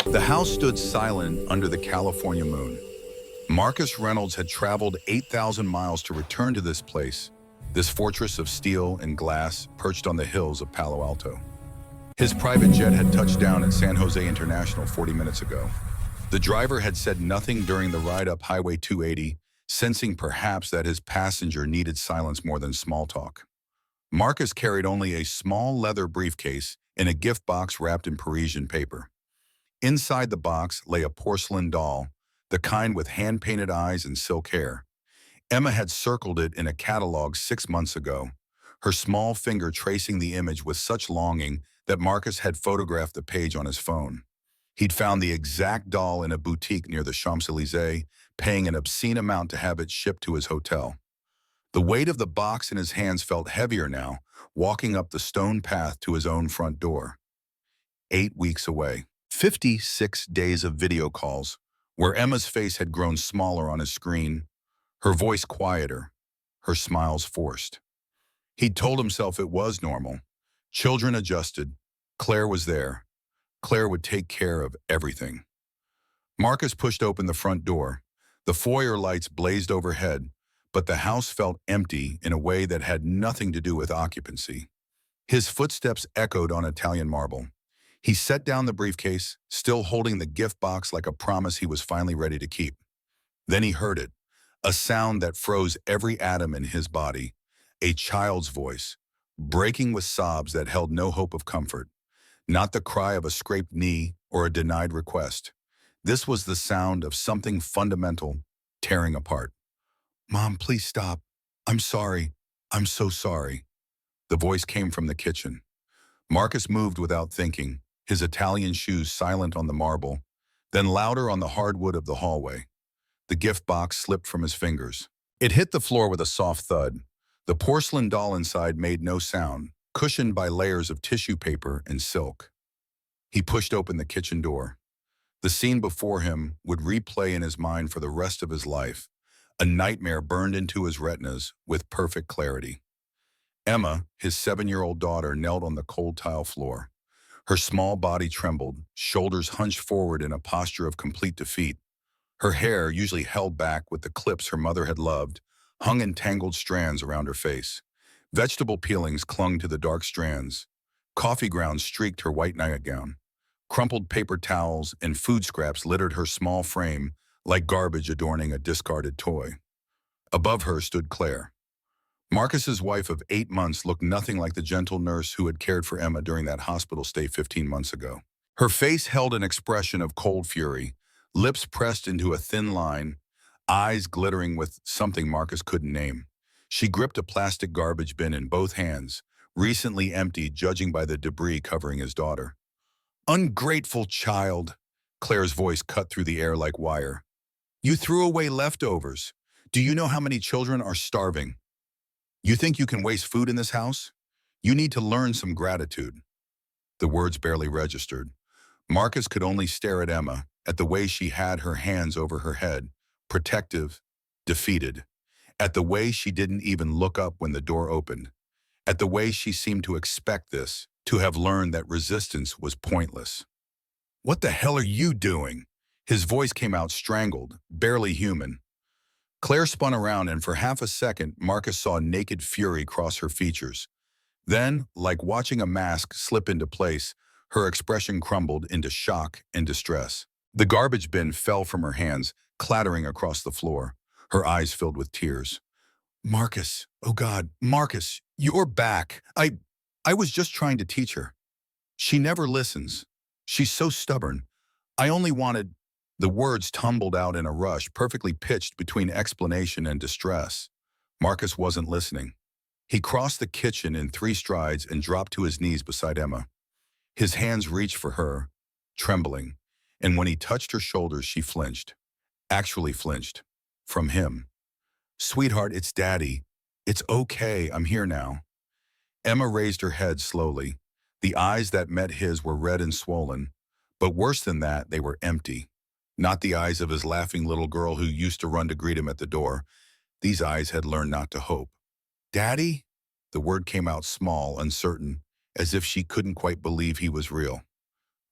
The house stood silent under the California moon. Marcus Reynolds had traveled 8,000 miles to return to this place, this fortress of steel and glass perched on the hills of Palo Alto. His private jet had touched down at San Jose International 40 minutes ago. The driver had said nothing during the ride up Highway 280, sensing perhaps that his passenger needed silence more than small talk. Marcus carried only a small leather briefcase in a gift box wrapped in Parisian paper. Inside the box lay a porcelain doll, the kind with hand-painted eyes and silk hair. Emma had circled it in a catalog 6 months ago, her small finger tracing the image with such longing that Marcus had photographed the page on his phone. He'd found the exact doll in a boutique near the Champs-Élysées, paying an obscene amount to have it shipped to his hotel. The weight of the box in his hands felt heavier now, walking up the stone path to his own front door. 8 weeks away. 56 days of video calls, where Emma's face had grown smaller on his screen, her voice quieter, her smiles forced. He'd told himself it was normal. Children adjusted. Claire was there. Claire would take care of everything. Marcus pushed open the front door. The foyer lights blazed overhead, but the house felt empty in a way that had nothing to do with occupancy. His footsteps echoed on Italian marble. He set down the briefcase, still holding the gift box like a promise he was finally ready to keep. Then he heard it, a sound that froze every atom in his body, a child's voice, breaking with sobs that held no hope of comfort. Not the cry of a scraped knee or a denied request. This was the sound of something fundamental tearing apart. "Mom, please stop. I'm sorry. I'm so sorry." The voice came from the kitchen. Marcus moved without thinking, his Italian shoes silent on the marble, then louder on the hardwood of the hallway. The gift box slipped from his fingers. It hit the floor with a soft thud. The porcelain doll inside made no sound, cushioned by layers of tissue paper and silk. He pushed open the kitchen door. The scene before him would replay in his mind for the rest of his life. A nightmare burned into his retinas with perfect clarity. Emma, his 7-year-old daughter, knelt on the cold tile floor. Her small body trembled, shoulders hunched forward in a posture of complete defeat. Her hair, usually held back with the clips her mother had loved, hung in tangled strands around her face. Vegetable peelings clung to the dark strands. Coffee grounds streaked her white nightgown. Crumpled paper towels and food scraps littered her small frame like garbage adorning a discarded toy. Above her stood Claire. Marcus's wife of 8 months looked nothing like the gentle nurse who had cared for Emma during that hospital stay 15 months ago. Her face held an expression of cold fury, lips pressed into a thin line, eyes glittering with something Marcus couldn't name. She gripped a plastic garbage bin in both hands, recently emptied judging by the debris covering his daughter. "Ungrateful child," Claire's voice cut through the air like wire. "You threw away leftovers. Do you know how many children are starving? You think you can waste food in this house? You need to learn some gratitude." The words barely registered. Marcus could only stare at Emma, at the way she had her hands over her head, protective, defeated, at the way she didn't even look up when the door opened, at the way she seemed to expect this, to have learned that resistance was pointless. "What the hell are you doing?" His voice came out strangled, barely human. Claire spun around, and for half a second, Marcus saw naked fury cross her features. Then, like watching a mask slip into place, her expression crumbled into shock and distress. The garbage bin fell from her hands, clattering across the floor. Her eyes filled with tears. "Marcus, oh God, Marcus, you're back. I was just trying to teach her. She never listens. She's so stubborn. I only wanted—" The words tumbled out in a rush, perfectly pitched between explanation and distress. Marcus wasn't listening. He crossed the kitchen in 3 strides and dropped to his knees beside Emma. His hands reached for her, trembling, and when he touched her shoulders, she flinched. Actually flinched. From him. "Sweetheart, it's Daddy. It's okay, I'm here now." Emma raised her head slowly. The eyes that met his were red and swollen, but worse than that, they were empty. Not the eyes of his laughing little girl who used to run to greet him at the door. These eyes had learned not to hope. "Daddy?" The word came out small, uncertain, as if she couldn't quite believe he was real.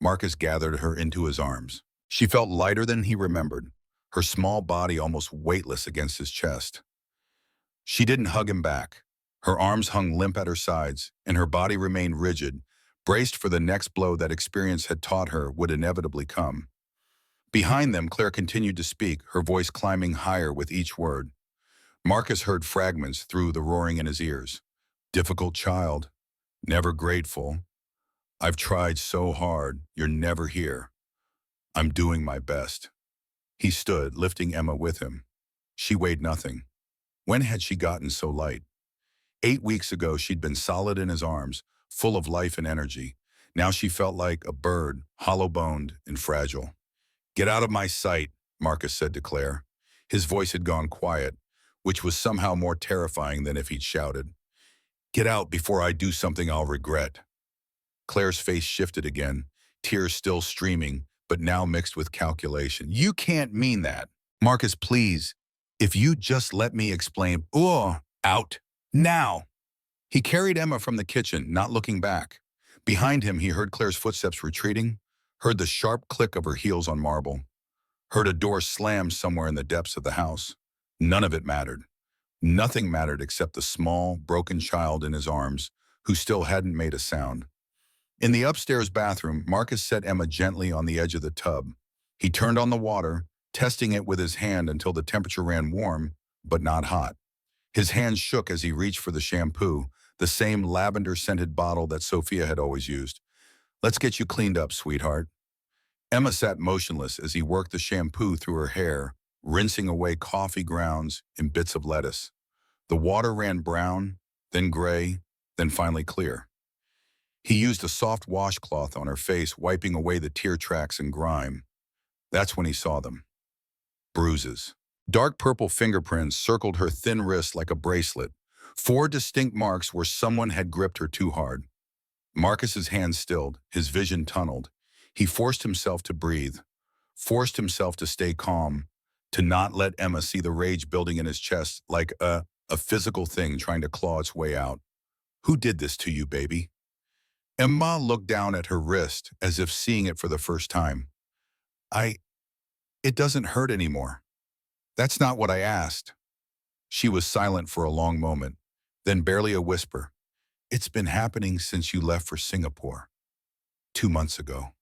Marcus gathered her into his arms. She felt lighter than he remembered, her small body almost weightless against his chest. She didn't hug him back. Her arms hung limp at her sides, and her body remained rigid, braced for the next blow that experience had taught her would inevitably come. Behind them, Claire continued to speak, her voice climbing higher with each word. Marcus heard fragments through the roaring in his ears. Difficult child, never grateful. I've tried so hard, you're never here. I'm doing my best. He stood, lifting Emma with him. She weighed nothing. When had she gotten so light? 8 weeks ago, she'd been solid in his arms, full of life and energy. Now she felt like a bird, hollow-boned and fragile. Get out of my sight, Marcus said to Claire. His voice had gone quiet, which was somehow more terrifying than if he'd shouted. Get out before I do something I'll regret. Claire's face shifted again, tears still streaming, but now mixed with calculation. You can't mean that. Marcus, please. If you just let me explain. Out. Now. He carried Emma from the kitchen, not looking back. Behind him, he heard Claire's footsteps retreating, heard the sharp click of her heels on marble, heard a door slam somewhere in the depths of the house. None of it mattered. Nothing mattered except the small, broken child in his arms, who still hadn't made a sound. In the upstairs bathroom, Marcus set Emma gently on the edge of the tub. He turned on the water, testing it with his hand until the temperature ran warm, but not hot. His hand shook as he reached for the shampoo, the same lavender-scented bottle that Sophia had always used. Let's get you cleaned up, sweetheart. Emma sat motionless as he worked the shampoo through her hair, rinsing away coffee grounds and bits of lettuce. The water ran brown, then gray, then finally clear. He used a soft washcloth on her face, wiping away the tear tracks and grime. That's when he saw them. Bruises. Dark purple fingerprints circled her thin wrist like a bracelet. 4 distinct marks where someone had gripped her too hard. Marcus's hand stilled, his vision tunneled. He forced himself to breathe, forced himself to stay calm, to not let Emma see the rage building in his chest like a physical thing trying to claw its way out. Who did this to you, baby? Emma looked down at her wrist as if seeing it for the first time. It doesn't hurt anymore. That's not what I asked. She was silent for a long moment, then barely a whisper. It's been happening since you left for Singapore. 2 months ago.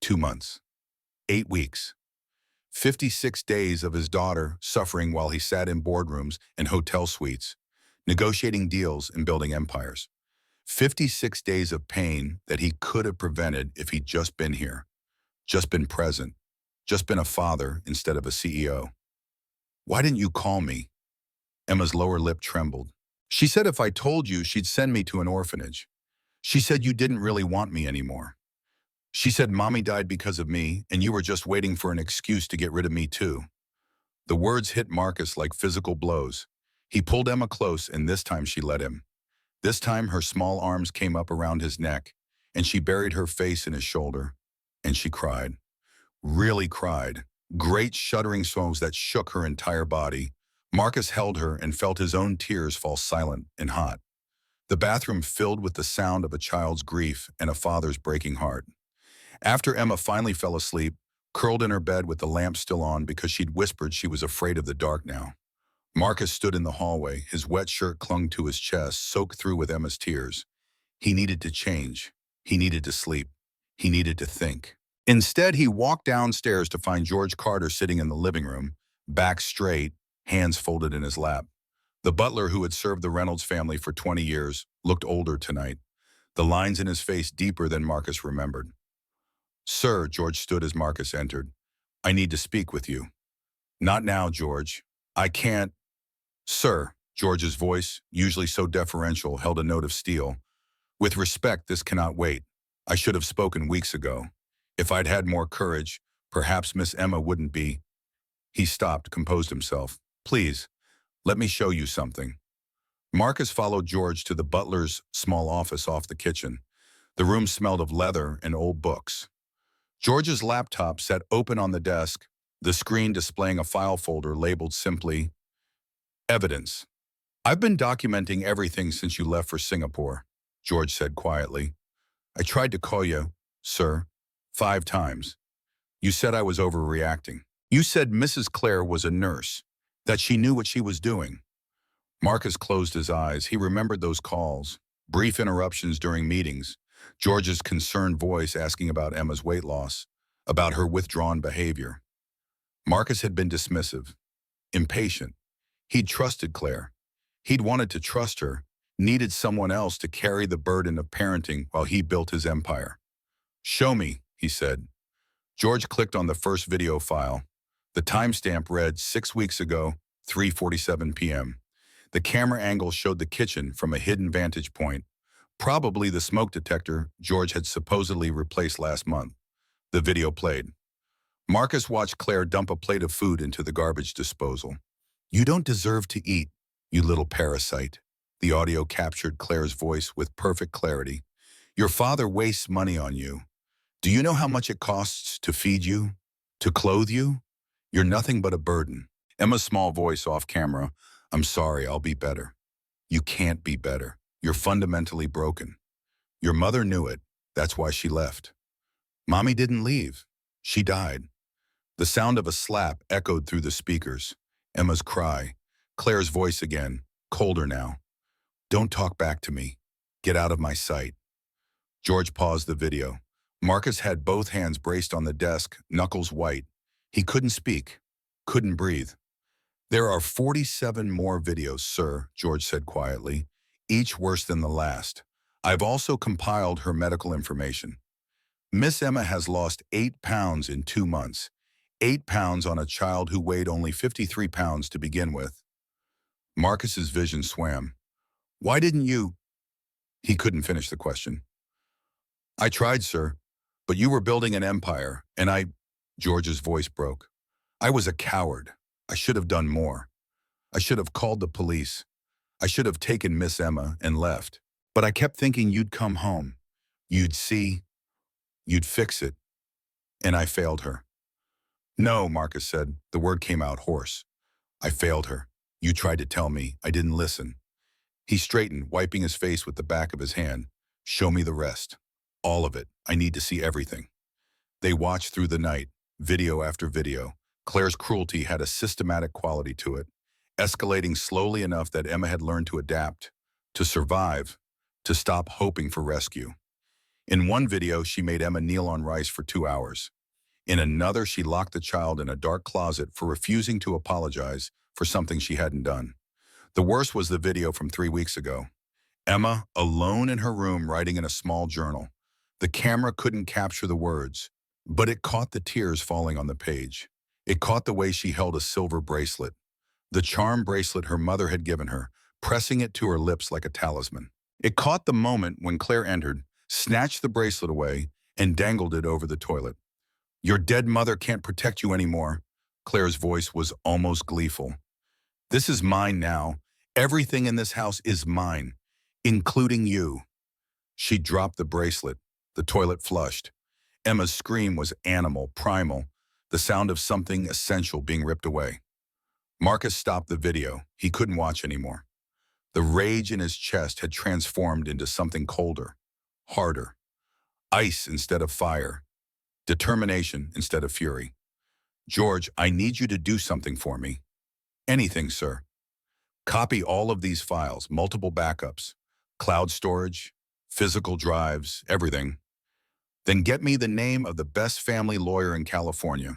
2 months. 8 weeks. 56 days of his daughter suffering while he sat in boardrooms and hotel suites, negotiating deals and building empires. 56 days of pain that he could have prevented if he'd just been here, just been present, just been a father instead of a CEO. Why didn't you call me? Emma's lower lip trembled. She said if I told you, she'd send me to an orphanage. She said you didn't really want me anymore. She said mommy died because of me, and you were just waiting for an excuse to get rid of me too. The words hit Marcus like physical blows. He pulled Emma close, and this time she let him. This time her small arms came up around his neck, and she buried her face in his shoulder, and she cried. Really cried. Great shuddering sobs that shook her entire body. Marcus held her and felt his own tears fall silent and hot. The bathroom filled with the sound of a child's grief and a father's breaking heart. After Emma finally fell asleep, curled in her bed with the lamp still on because she'd whispered she was afraid of the dark now, Marcus stood in the hallway, his wet shirt clung to his chest, soaked through with Emma's tears. He needed to change. He needed to sleep. He needed to think. Instead, he walked downstairs to find George Carter sitting in the living room, back straight, hands folded in his lap. The butler who had served the Reynolds family for 20 years looked older tonight, the lines in his face deeper than Marcus remembered. Sir, George stood as Marcus entered. I need to speak with you. Not now, George. I can't. Sir, George's voice, usually so deferential, held a note of steel. With respect, this cannot wait. I should have spoken weeks ago. If I'd had more courage, perhaps Miss Emma wouldn't be. He stopped, composed himself. Please, let me show you something. Marcus followed George to the butler's small office off the kitchen. The room smelled of leather and old books. George's laptop sat open on the desk, the screen displaying a file folder labeled simply, Evidence. I've been documenting everything since you left for Singapore, George said quietly. I tried to call you, sir, 5 times. You said I was overreacting. You said Mrs. Claire was a nurse, that she knew what she was doing. Marcus closed his eyes. He remembered those calls, brief interruptions during meetings, George's concerned voice asking about Emma's weight loss, about her withdrawn behavior. Marcus had been dismissive, impatient. He'd trusted Claire. He'd wanted to trust her, needed someone else to carry the burden of parenting while he built his empire. Show me, he said. George clicked on the first video file. The timestamp read 6 weeks ago, 3:47 p.m. The camera angle showed the kitchen from a hidden vantage point, probably the smoke detector George had supposedly replaced last month. The video played. Marcus watched Claire dump a plate of food into the garbage disposal. You don't deserve to eat, you little parasite. The audio captured Claire's voice with perfect clarity. Your father wastes money on you. Do you know how much it costs to feed you? To clothe you? You're nothing but a burden. Emma's small voice off camera. I'm sorry, I'll be better. You can't be better. You're fundamentally broken. Your mother knew it. That's why she left. Mommy didn't leave. She died. The sound of a slap echoed through the speakers. Emma's cry. Claire's voice again, colder now. Don't talk back to me. Get out of my sight. George paused the video. Marcus had both hands braced on the desk, knuckles white. He couldn't speak, couldn't breathe. There are 47 more videos, sir, George said quietly, each worse than the last. I've also compiled her medical information. Miss Emma has lost 8 pounds in 2 months. 8 pounds on a child who weighed only 53 pounds to begin with. Marcus's vision swam. Why didn't you? He couldn't finish the question. I tried, sir, but you were building an empire, and George's voice broke. I was a coward. I should have done more. I should have called the police. I should have taken Miss Emma and left. But I kept thinking you'd come home. You'd see. You'd fix it. And I failed her. No, Marcus said. The word came out hoarse. I failed her. You tried to tell me. I didn't listen. He straightened, wiping his face with the back of his hand. Show me the rest. All of it. I need to see everything. They watched through the night, video after video. Claire's cruelty had a systematic quality to it, escalating slowly enough that Emma had learned to adapt, to survive, to stop hoping for rescue. In one video, she made Emma kneel on rice for 2 hours. In another, she locked the child in a dark closet for refusing to apologize for something she hadn't done. The worst was the video from 3 weeks ago. Emma, alone in her room, writing in a small journal. The camera couldn't capture the words, but it caught the tears falling on the page. It caught the way she held a silver bracelet, the charm bracelet her mother had given her, pressing it to her lips like a talisman. It caught the moment when Claire entered, snatched the bracelet away, and dangled it over the toilet. Your dead mother can't protect you anymore. Claire's voice was almost gleeful. This is mine now. Everything in this house is mine, including you. She dropped the bracelet. The toilet flushed. Emma's scream was animal, primal, the sound of something essential being ripped away. Marcus stopped the video. He couldn't watch anymore. The rage in his chest had transformed into something colder, harder. Ice instead of fire. Determination instead of fury. George, I need you to do something for me. Anything, sir. Copy all of these files, multiple backups, cloud storage, physical drives, everything. Then get me the name of the best family lawyer in California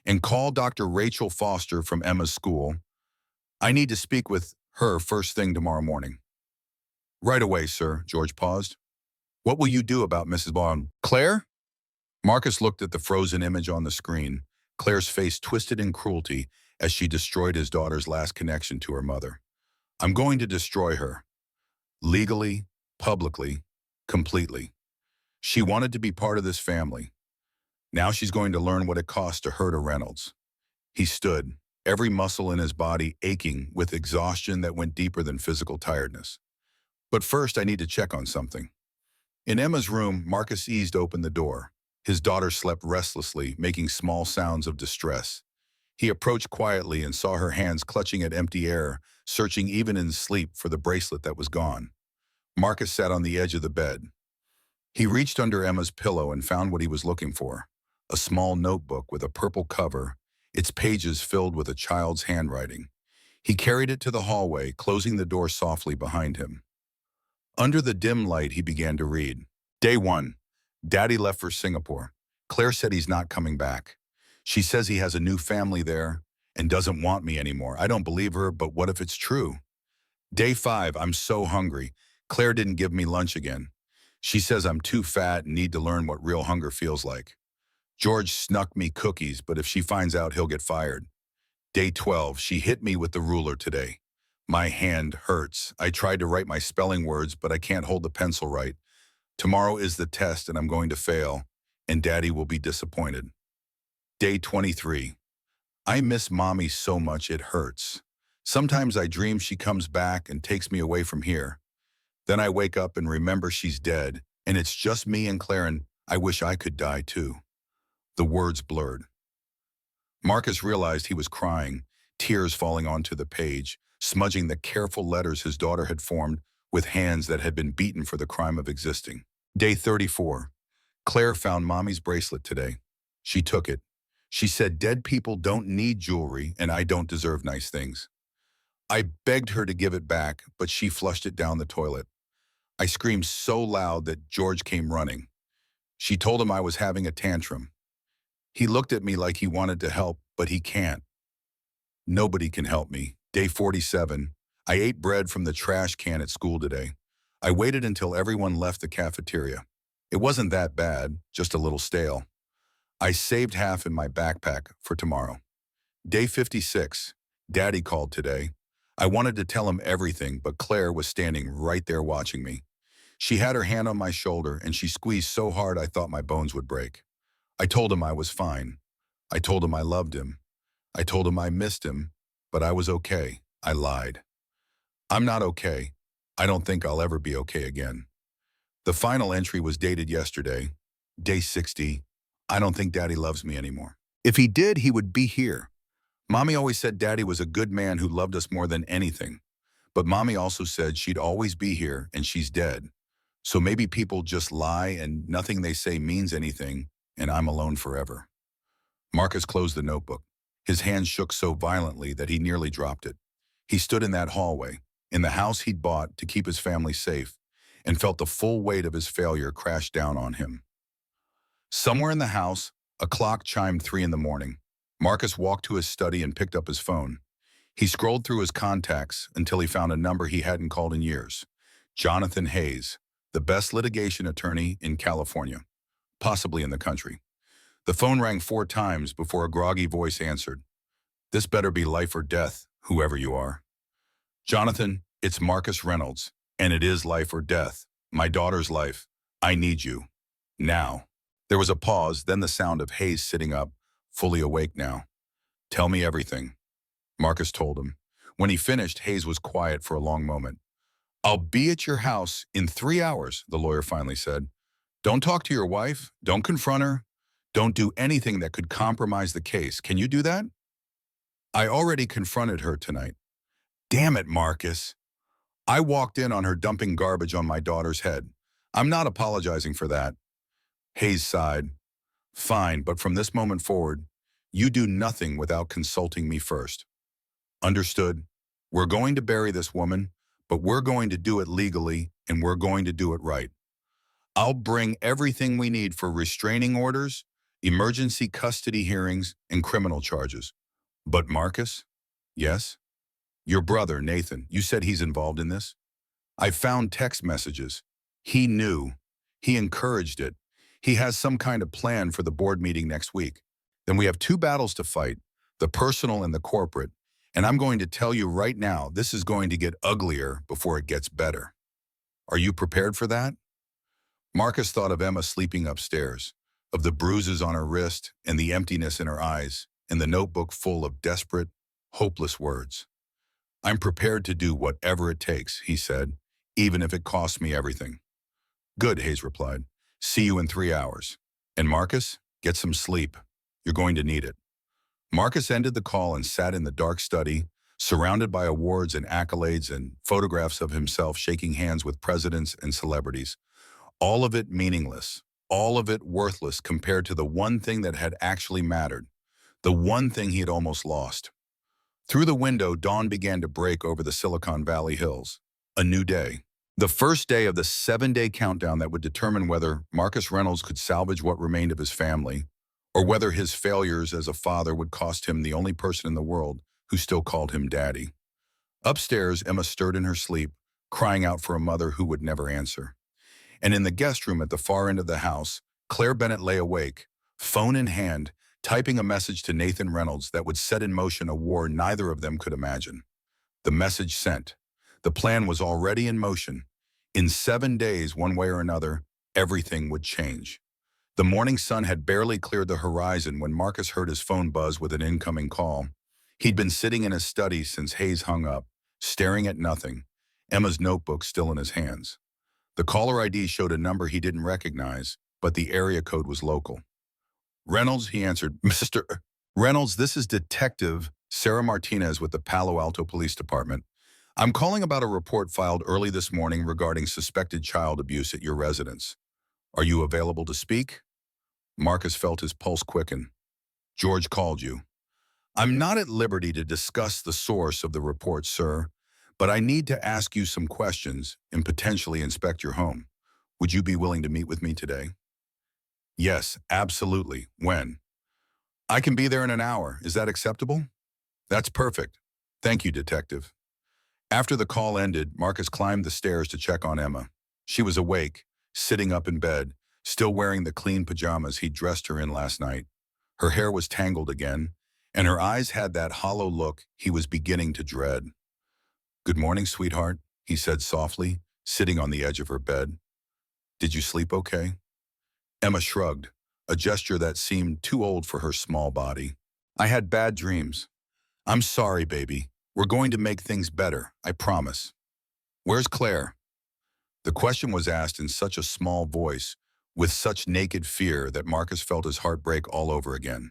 and call Dr. Rachel Foster from Emma's school. I need to speak with her first thing tomorrow morning. Right away, sir, George paused. What will you do about Mrs. Bond? Claire? Marcus looked at the frozen image on the screen, Claire's face twisted in cruelty as she destroyed his daughter's last connection to her mother. I'm going to destroy her. Legally, publicly, completely. She wanted to be part of this family. Now she's going to learn what it costs to hurt a Reynolds. He stood, every muscle in his body aching with exhaustion that went deeper than physical tiredness. But first, I need to check on something. In Emma's room, Marcus eased open the door. His daughter slept restlessly, making small sounds of distress. He approached quietly and saw her hands clutching at empty air, searching even in sleep for the bracelet that was gone. Marcus sat on the edge of the bed. He reached under Emma's pillow and found what he was looking for, a small notebook with a purple cover, its pages filled with a child's handwriting. He carried it to the hallway, closing the door softly behind him. Under the dim light, he began to read. Day 1. Daddy left for Singapore. Claire said he's not coming back. She says he has a new family there and doesn't want me anymore. I don't believe her, but what if it's true? Day 5. I'm so hungry. Claire didn't give me lunch again. She says I'm too fat and need to learn what real hunger feels like. George snuck me cookies, but if she finds out, he'll get fired. Day 12. She hit me with the ruler today. My hand hurts. I tried to write my spelling words, but I can't hold the pencil right. Tomorrow is the test and I'm going to fail, and Daddy will be disappointed. Day 23. I miss Mommy so much it hurts. Sometimes I dream she comes back and takes me away from here. Then I wake up and remember she's dead, and it's just me and Claire, and I wish I could die too. The words blurred. Marcus realized he was crying, tears falling onto the page, smudging the careful letters his daughter had formed with hands that had been beaten for the crime of existing. Day 34. Claire found Mommy's bracelet today. She took it. She said dead people don't need jewelry and I don't deserve nice things. I begged her to give it back, but she flushed it down the toilet. I screamed so loud that George came running. She told him I was having a tantrum. He looked at me like he wanted to help, but he can't. Nobody can help me. Day 47. I ate bread from the trash can at school today. I waited until everyone left the cafeteria. It wasn't that bad, just a little stale. I saved half in my backpack for tomorrow. Day 56. Daddy called today. I wanted to tell him everything, but Claire was standing right there watching me. She had her hand on my shoulder and she squeezed so hard I thought my bones would break. I told him I was fine. I told him I loved him. I told him I missed him, but I was okay. I lied. I'm not okay. I don't think I'll ever be okay again. The final entry was dated yesterday. Day 60. I don't think Daddy loves me anymore. If he did, he would be here. Mommy always said Daddy was a good man who loved us more than anything. But Mommy also said she'd always be here and she's dead. So maybe people just lie and nothing they say means anything and I'm alone forever. Marcus closed the notebook. His hands shook so violently that he nearly dropped it. He stood in that hallway, in the house he'd bought to keep his family safe, and felt the full weight of his failure crash down on him. Somewhere in the house, a clock chimed 3 in the morning. Marcus walked to his study and picked up his phone. He scrolled through his contacts until he found a number he hadn't called in years. Jonathan Hayes, the best litigation attorney in California, possibly in the country. The phone rang 4 times before a groggy voice answered. This better be life or death, whoever you are. Jonathan, it's Marcus Reynolds, and it is life or death. My daughter's life. I need you. Now. There was a pause, then the sound of Hayes sitting up, fully awake now. Tell me everything, Marcus told him. When he finished, Hayes was quiet for a long moment. I'll be at your house in 3 hours, the lawyer finally said. Don't talk to your wife. Don't confront her. Don't do anything that could compromise the case. Can you do that? I already confronted her tonight. Damn it, Marcus. I walked in on her dumping garbage on my daughter's head. I'm not apologizing for that. Hayes sighed. Fine, but from this moment forward, you do nothing without consulting me first. Understood? We're going to bury this woman, but we're going to do it legally and we're going to do it right. I'll bring everything we need for restraining orders, emergency custody hearings, and criminal charges. But Marcus? Yes? Your brother, Nathan, you said he's involved in this? I found text messages. He knew. He encouraged it. He has some kind of plan for the board meeting next week. Then we have 2 battles to fight, the personal and the corporate. And I'm going to tell you right now, this is going to get uglier before it gets better. Are you prepared for that? Marcus thought of Emma sleeping upstairs, of the bruises on her wrist and the emptiness in her eyes, and the notebook full of desperate, hopeless words. I'm prepared to do whatever it takes, he said, even if it costs me everything. Good, Hayes replied. See you in 3 hours. And Marcus, get some sleep. You're going to need it. Marcus ended the call and sat in the dark study, surrounded by awards and accolades and photographs of himself shaking hands with presidents and celebrities. All of it meaningless, all of it worthless compared to the one thing that had actually mattered, the one thing he had almost lost. Through the window, dawn began to break over the Silicon Valley hills. A new day. The first day of the 7-day countdown that would determine whether Marcus Reynolds could salvage what remained of his family, or whether his failures as a father would cost him the only person in the world who still called him daddy. Upstairs, Emma stirred in her sleep, crying out for a mother who would never answer. And in the guest room at the far end of the house, Claire Bennett lay awake, phone in hand, typing a message to Nathan Reynolds that would set in motion a war neither of them could imagine. The message sent. The plan was already in motion. In 7 days, one way or another, everything would change. The morning sun had barely cleared the horizon when Marcus heard his phone buzz with an incoming call. He'd been sitting in his study since Hayes hung up, staring at nothing, Emma's notebook still in his hands. The caller ID showed a number he didn't recognize, but the area code was local. Reynolds, he answered. Mr. Reynolds, this is Detective Sarah Martinez with the Palo Alto Police Department. I'm calling about a report filed early this morning regarding suspected child abuse at your residence. Are you available to speak? Marcus felt his pulse quicken. George called you. I'm not at liberty to discuss the source of the report, sir, but I need to ask you some questions and potentially inspect your home. Would you be willing to meet with me today? Yes, absolutely. When? I can be there in an hour. Is that acceptable? That's perfect. Thank you, Detective. After the call ended, Marcus climbed the stairs to check on Emma. She was awake, sitting up in bed, still wearing the clean pajamas he'd dressed her in last night. Her hair was tangled again, and her eyes had that hollow look he was beginning to dread. Good morning, sweetheart, he said softly, sitting on the edge of her bed. Did you sleep okay? Emma shrugged, a gesture that seemed too old for her small body. I had bad dreams. I'm sorry, baby. We're going to make things better, I promise. Where's Claire? The question was asked in such a small voice, with such naked fear that Marcus felt his heart break all over again.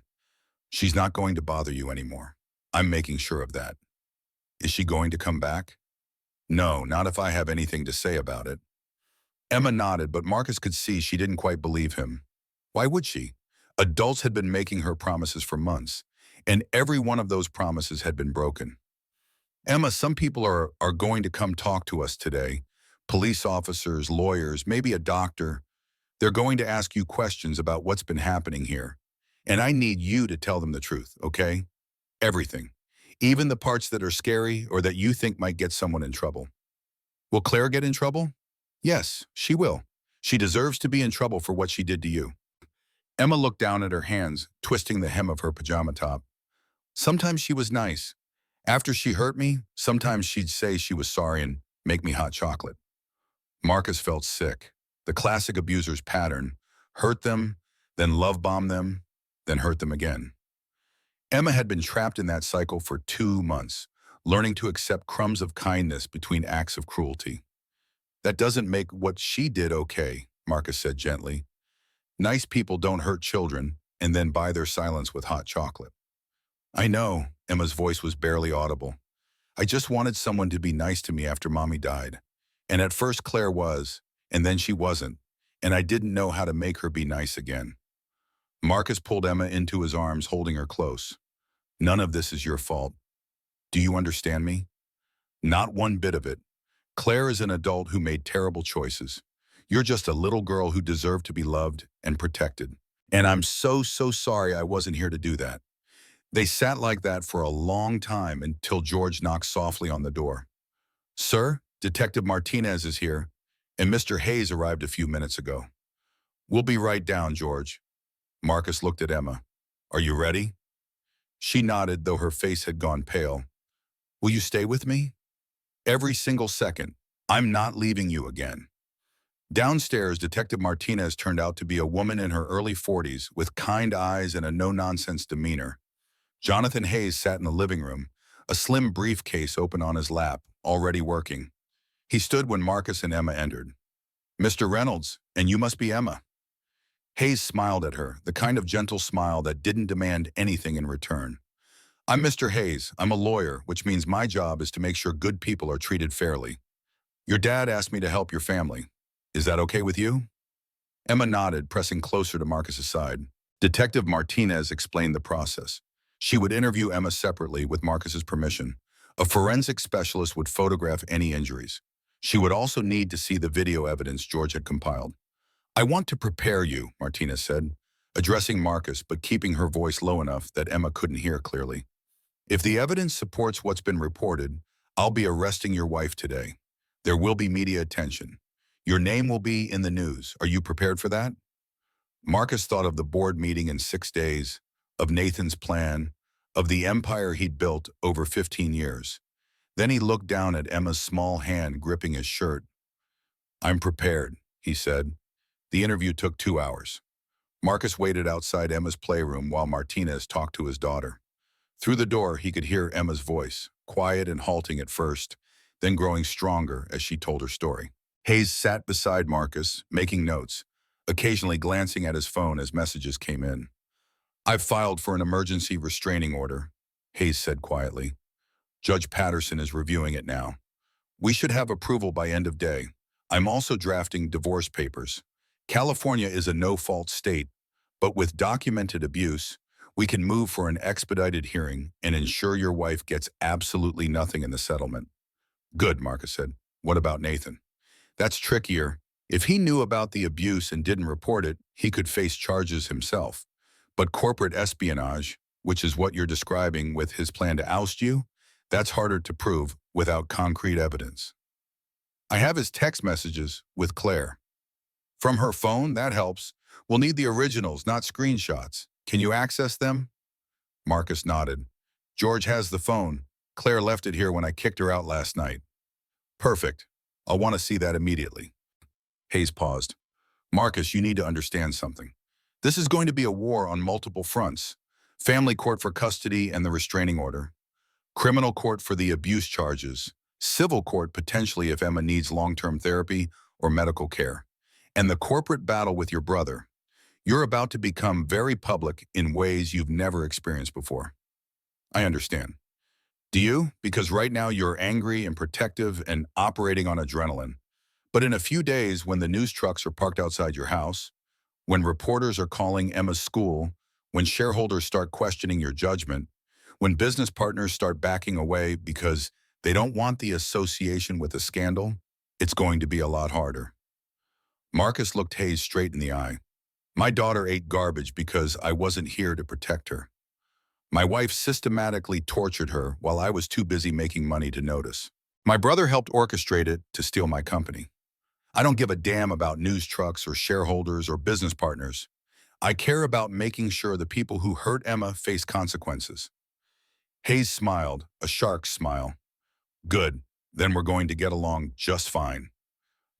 She's not going to bother you anymore. I'm making sure of that. Is she going to come back? No, not if I have anything to say about it. Emma nodded, but Marcus could see she didn't quite believe him. Why would she? Adults had been making her promises for months, and every one of those promises had been broken. Emma, some people are going to come talk to us today. Police officers, lawyers, maybe a doctor. They're going to ask you questions about what's been happening here. And I need you to tell them the truth, okay? Everything. Even the parts that are scary or that you think might get someone in trouble. Will Claire get in trouble? Yes, she will. She deserves to be in trouble for what she did to you. Emma looked down at her hands, twisting the hem of her pajama top. Sometimes she was nice. After she hurt me, sometimes she'd say she was sorry and make me hot chocolate. Marcus felt sick. The classic abuser's pattern. Hurt them, then love bomb them, then hurt them again. Emma had been trapped in that cycle for 2 months, learning to accept crumbs of kindness between acts of cruelty. That doesn't make what she did okay, Marcus said gently. Nice people don't hurt children and then buy their silence with hot chocolate. I know, Emma's voice was barely audible. I just wanted someone to be nice to me after Mommy died. And at first Claire was, and then she wasn't, and I didn't know how to make her be nice again. Marcus pulled Emma into his arms, holding her close. None of this is your fault. Do you understand me? Not one bit of it. Claire is an adult who made terrible choices. You're just a little girl who deserved to be loved and protected. And I'm so sorry I wasn't here to do that. They sat like that for a long time until George knocked softly on the door. Sir, Detective Martinez is here, and Mr. Hayes arrived a few minutes ago. We'll be right down, George. Marcus looked at Emma. Are you ready? She nodded, though her face had gone pale. Will you stay with me? Every single second. I'm not leaving you again. Downstairs, Detective Martinez turned out to be a woman in her early 40s with kind eyes and a no-nonsense demeanor. Jonathan Hayes sat in the living room, a slim briefcase open on his lap, already working. He stood when Marcus and Emma entered. Mr. Reynolds, and you must be Emma. Hayes smiled at her, the kind of gentle smile that didn't demand anything in return. I'm Mr. Hayes. I'm a lawyer, which means my job is to make sure good people are treated fairly. Your dad asked me to help your family. Is that okay with you? Emma nodded, pressing closer to Marcus's side. Detective Martinez explained the process. She would interview Emma separately with Marcus's permission. A forensic specialist would photograph any injuries. She would also need to see the video evidence George had compiled. I want to prepare you, Martinez said, addressing Marcus but keeping her voice low enough that Emma couldn't hear clearly. If the evidence supports what's been reported, I'll be arresting your wife today. There will be media attention. Your name will be in the news. Are you prepared for that? Marcus thought of the board meeting in 6 days, of Nathan's plan, of the empire he'd built over 15 years. Then he looked down at Emma's small hand gripping his shirt. I'm prepared, he said. The interview took 2 hours. Marcus waited outside Emma's playroom while Martinez talked to his daughter. Through the door, he could hear Emma's voice, quiet and halting at first, then growing stronger as she told her story. Hayes sat beside Marcus, making notes, occasionally glancing at his phone as messages came in. I've filed for an emergency restraining order, Hayes said quietly. Judge Patterson is reviewing it now. We should have approval by end of day. I'm also drafting divorce papers. California is a no-fault state, but with documented abuse, we can move for an expedited hearing and ensure your wife gets absolutely nothing in the settlement. Good, Marcus said. What about Nathan? That's trickier. If he knew about the abuse and didn't report it, he could face charges himself. But corporate espionage, which is what you're describing with his plan to oust you, that's harder to prove without concrete evidence. I have his text messages with Claire. From her phone, that helps. We'll need the originals, not screenshots. Can you access them? Marcus nodded. George has the phone. Claire left it here when I kicked her out last night. Perfect. I'll want to see that immediately. Hayes paused. Marcus, you need to understand something. This is going to be a war on multiple fronts. Family court for custody and the restraining order. Criminal court for the abuse charges. Civil court potentially if Emma needs long-term therapy or medical care. And the corporate battle with your brother. You're about to become very public in ways you've never experienced before. I understand. Do you? Because right now you're angry and protective and operating on adrenaline. But in a few days, when the news trucks are parked outside your house, when reporters are calling Emma's school, when shareholders start questioning your judgment, when business partners start backing away because they don't want the association with a scandal, it's going to be a lot harder. Marcus looked Hayes straight in the eye. My daughter ate garbage because I wasn't here to protect her. My wife systematically tortured her while I was too busy making money to notice. My brother helped orchestrate it to steal my company. I don't give a damn about news trucks or shareholders or business partners. I care about making sure the people who hurt Emma face consequences. Hayes smiled, a shark's smile. Good, then we're going to get along just fine.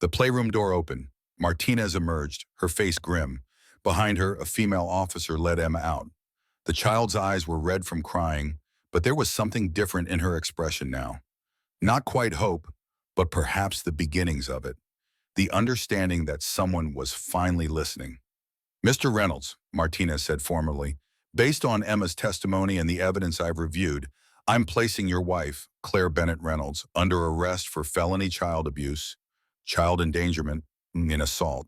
The playroom door opened. Martinez emerged, her face grim. Behind her, a female officer led Emma out. The child's eyes were red from crying, but there was something different in her expression now. Not quite hope, but perhaps the beginnings of it. The understanding that someone was finally listening. Mr. Reynolds, Martinez said formally, based on Emma's testimony and the evidence I've reviewed, I'm placing your wife, Claire Bennett Reynolds, under arrest for felony child abuse, child endangerment, and assault.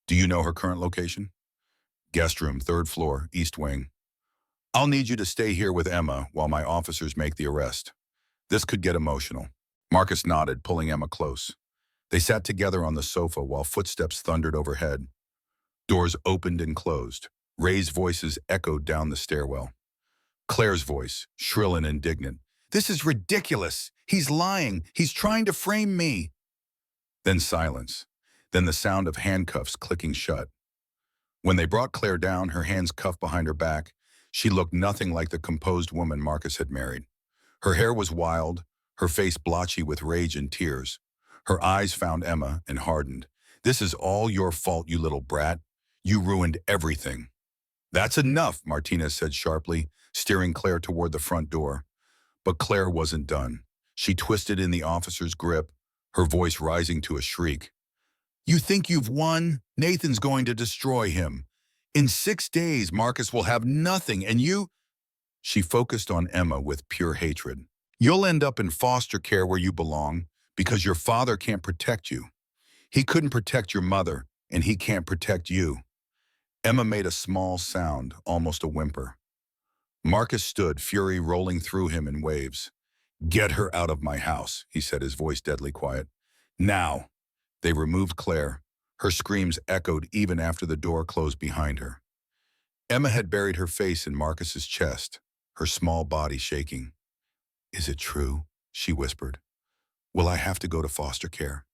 Do you know her current location? Guest room, 3rd floor, East Wing. I'll need you to stay here with Emma while my officers make the arrest. This could get emotional. Marcus nodded, pulling Emma close. They sat together on the sofa while footsteps thundered overhead. Doors opened and closed. Raised voices echoed down the stairwell. Claire's voice, shrill and indignant. This is ridiculous. He's lying. He's trying to frame me. Then silence. Then the sound of handcuffs clicking shut. When they brought Claire down, her hands cuffed behind her back, she looked nothing like the composed woman Marcus had married. Her hair was wild, her face blotchy with rage and tears. Her eyes found Emma and hardened. This is all your fault, you little brat. You ruined everything. That's enough, Martinez said sharply, steering Claire toward the front door. But Claire wasn't done. She twisted in the officer's grip, her voice rising to a shriek. You think you've won? Nathan's going to destroy him. In 6 days, Marcus will have nothing, and you... She focused on Emma with pure hatred. You'll end up in foster care where you belong because your father can't protect you. He couldn't protect your mother, and he can't protect you. Emma made a small sound, almost a whimper. Marcus stood, fury rolling through him in waves. "Get her out of my house," he said, his voice deadly quiet. "Now." They removed Claire. Her screams echoed even after the door closed behind her. Emma had buried her face in Marcus's chest, her small body shaking. "Is it true?" she whispered. "Will I have to go to foster care?"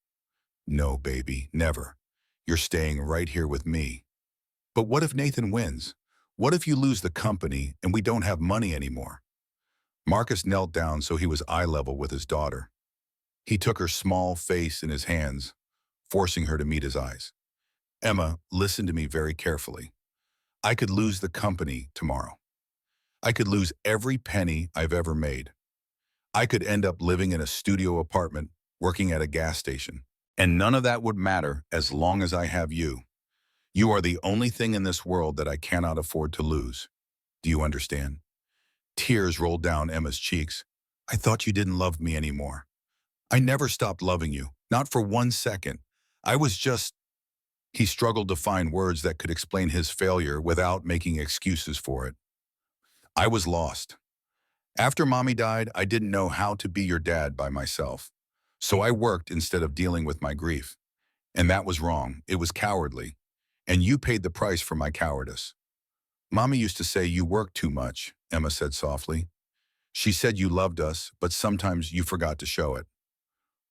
"No, baby, never. You're staying right here with me." "But what if Nathan wins? What if you lose the company and we don't have money anymore?" Marcus knelt down so he was eye level with his daughter. He took her small face in his hands, forcing her to meet his eyes. "Emma, listen to me very carefully. I could lose the company tomorrow. I could lose every penny I've ever made. I could end up living in a studio apartment, working at a gas station. And none of that would matter as long as I have you. You are the only thing in this world that I cannot afford to lose. Do you understand?" Tears rolled down Emma's cheeks. "I thought you didn't love me anymore." "I never stopped loving you, not for 1 second. I was just—" He struggled to find words that could explain his failure without making excuses for it. "I was lost. After Mommy died, I didn't know how to be your dad by myself. So I worked instead of dealing with my grief. And that was wrong. It was cowardly. And you paid the price for my cowardice." "Mommy used to say you worked too much," Emma said softly. "She said you loved us, but sometimes you forgot to show it."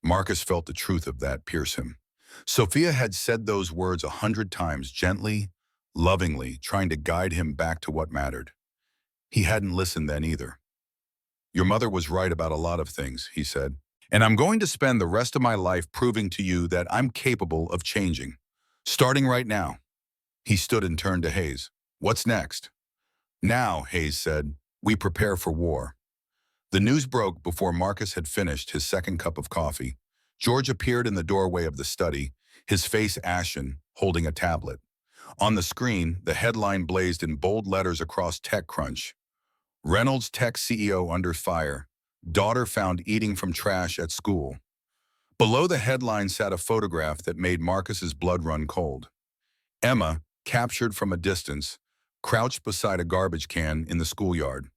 Marcus felt the truth of that pierce him. Sophia had said those words 100 times, gently, lovingly, trying to guide him back to what mattered. He hadn't listened then either. "Your mother was right about a lot of things," he said. "And I'm going to spend the rest of my life proving to you that I'm capable of changing. Starting right now." He stood and turned to Hayes. "What's next?" "Now," Hayes said, "we prepare for war." The news broke before Marcus had finished his second cup of coffee. George appeared in the doorway of the study, his face ashen, holding a tablet. On the screen, the headline blazed in bold letters across TechCrunch. "Reynolds Tech CEO under fire. Daughter found eating from trash at school." Below the headline sat a photograph that made Marcus's blood run cold. Emma, captured from a distance, crouched beside a garbage can in the schoolyard.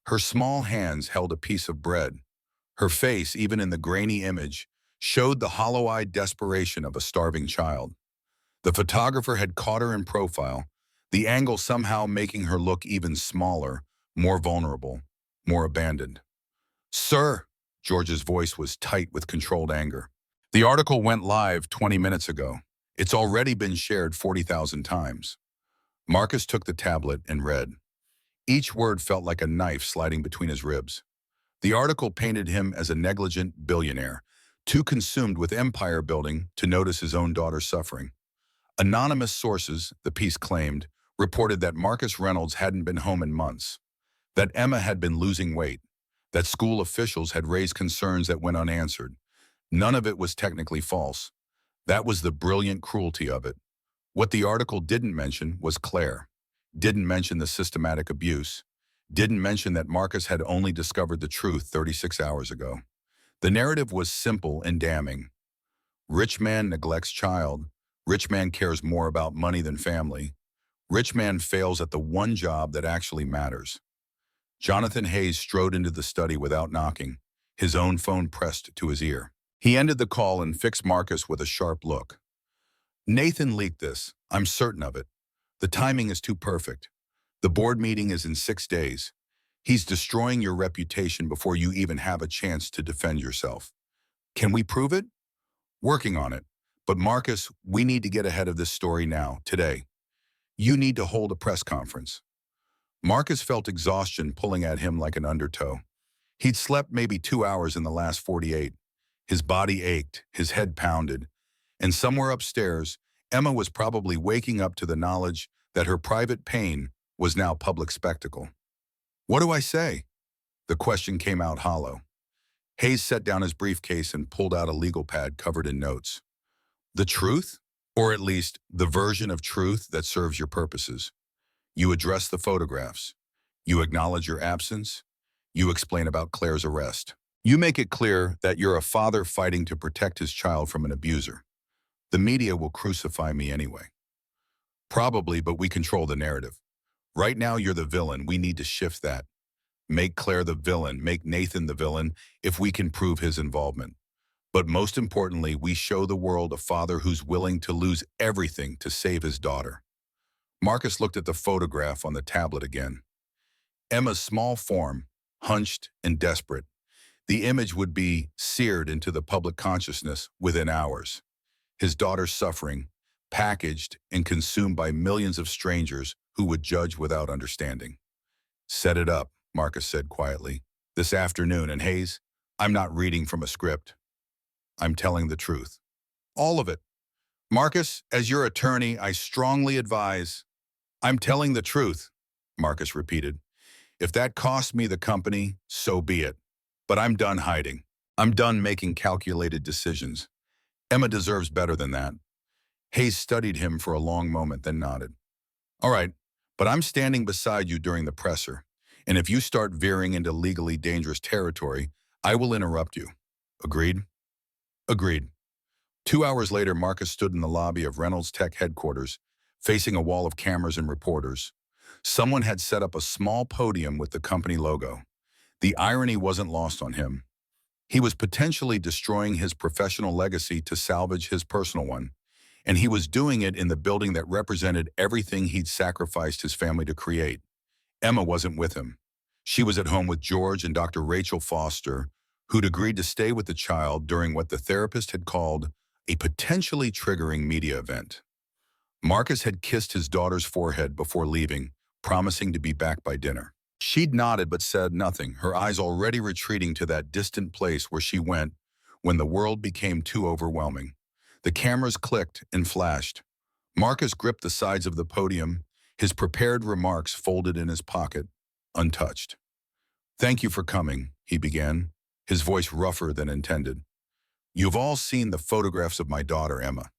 Her small hands held a piece of bread. Her face, even in the grainy image, showed the hollow-eyed desperation of a starving child. The photographer had caught her in profile, the angle somehow making her look even smaller, more vulnerable, more abandoned. "Sir," George's voice was tight with controlled anger. "The article went live 20 minutes ago. It's already been shared 40,000 times." Marcus took the tablet and read. Each word felt like a knife sliding between his ribs. The article painted him as a negligent billionaire, too consumed with empire building to notice his own daughter's suffering. Anonymous sources, the piece claimed, reported that Marcus Reynolds hadn't been home in months, that Emma had been losing weight, that school officials had raised concerns that went unanswered. None of it was technically false. That was the brilliant cruelty of it. What the article didn't mention was Claire, didn't mention the systematic abuse, didn't mention that Marcus had only discovered the truth 36 hours ago. The narrative was simple and damning. Rich man neglects child. Rich man cares more about money than family. Rich man fails at the one job that actually matters. Jonathan Hayes strode into the study without knocking, his own phone pressed to his ear. He ended the call and fixed Marcus with a sharp look. "Nathan leaked this. I'm certain of it. The timing is too perfect. The board meeting is in 6 days. He's destroying your reputation before you even have a chance to defend yourself. Can we prove it?" "Working on it. But Marcus, we need to get ahead of this story now, today. You need to hold a press conference." Marcus felt exhaustion pulling at him like an undertow. He'd slept maybe 2 hours in the last 48. His body ached, his head pounded. And somewhere upstairs, Emma was probably waking up to the knowledge that her private pain was now public spectacle. "What do I say?" The question came out hollow. Hayes set down his briefcase and pulled out a legal pad covered in notes. "The truth? Or at least the version of truth that serves your purposes. You address the photographs. You acknowledge your absence. You explain about Claire's arrest. You make it clear that you're a father fighting to protect his child from an abuser. The media will crucify me anyway. Probably, but we control the narrative. Right now, you're the villain. We need to shift that. Make Claire the villain, make Nathan the villain if we can prove his involvement. But most importantly, we show the world a father who's willing to lose everything to save his daughter. Marcus looked at the photograph on the tablet again. Emma's small form, hunched and desperate. The image would be seared into the public consciousness within hours. His daughter's suffering, packaged and consumed by millions of strangers who would judge without understanding. Set it up, Marcus said quietly. This afternoon, and Hayes, I'm not reading from a script. I'm telling the truth. All of it. Marcus, as your attorney, I strongly advise. I'm telling the truth, Marcus repeated. If that costs me the company, so be it. But I'm done hiding. I'm done making calculated decisions. Emma deserves better than that. Hayes studied him for a long moment, then nodded. All right, but I'm standing beside you during the presser, and if you start veering into legally dangerous territory, I will interrupt you. Agreed? Agreed. 2 hours later, Marcus stood in the lobby of Reynolds Tech headquarters, facing a wall of cameras and reporters. Someone had set up a small podium with the company logo. The irony wasn't lost on him. He was potentially destroying his professional legacy to salvage his personal one, and he was doing it in the building that represented everything he'd sacrificed his family to create. Emma wasn't with him. She was at home with George and Dr. Rachel Foster, who'd agreed to stay with the child during what the therapist had called a potentially triggering media event. Marcus had kissed his daughter's forehead before leaving, promising to be back by dinner. She'd nodded but said nothing, her eyes already retreating to that distant place where she went when the world became too overwhelming. The cameras clicked and flashed. Marcus gripped the sides of the podium, his prepared remarks folded in his pocket, untouched. Thank you for coming, he began, his voice rougher than intended. You've all seen the photographs of my daughter, Emma.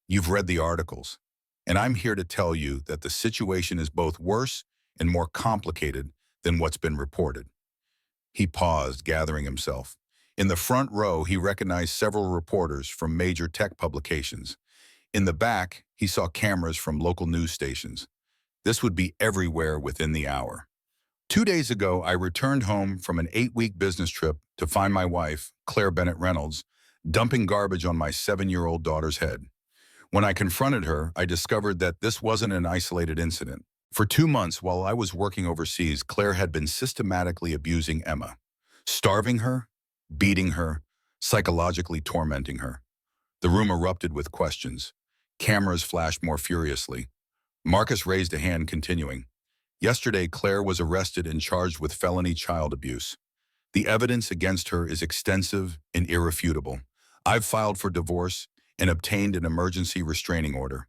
You've read the articles, and I'm here to tell you that the situation is both worse and more complicated than what's been reported. He paused, gathering himself. In the front row, he recognized several reporters from major tech publications. In the back, he saw cameras from local news stations. This would be everywhere within the hour. 2 days ago, I returned home from an 8-week business trip to find my wife, Claire Bennett Reynolds, dumping garbage on my 7-year-old daughter's head. When I confronted her, I discovered that this wasn't an isolated incident. For 2 months, while I was working overseas, Claire had been systematically abusing Emma, starving her, beating her, psychologically tormenting her. The room erupted with questions. Cameras flashed more furiously. Marcus raised a hand, continuing. Yesterday, Claire was arrested and charged with felony child abuse. The evidence against her is extensive and irrefutable. I've filed for divorce and obtained an emergency restraining order.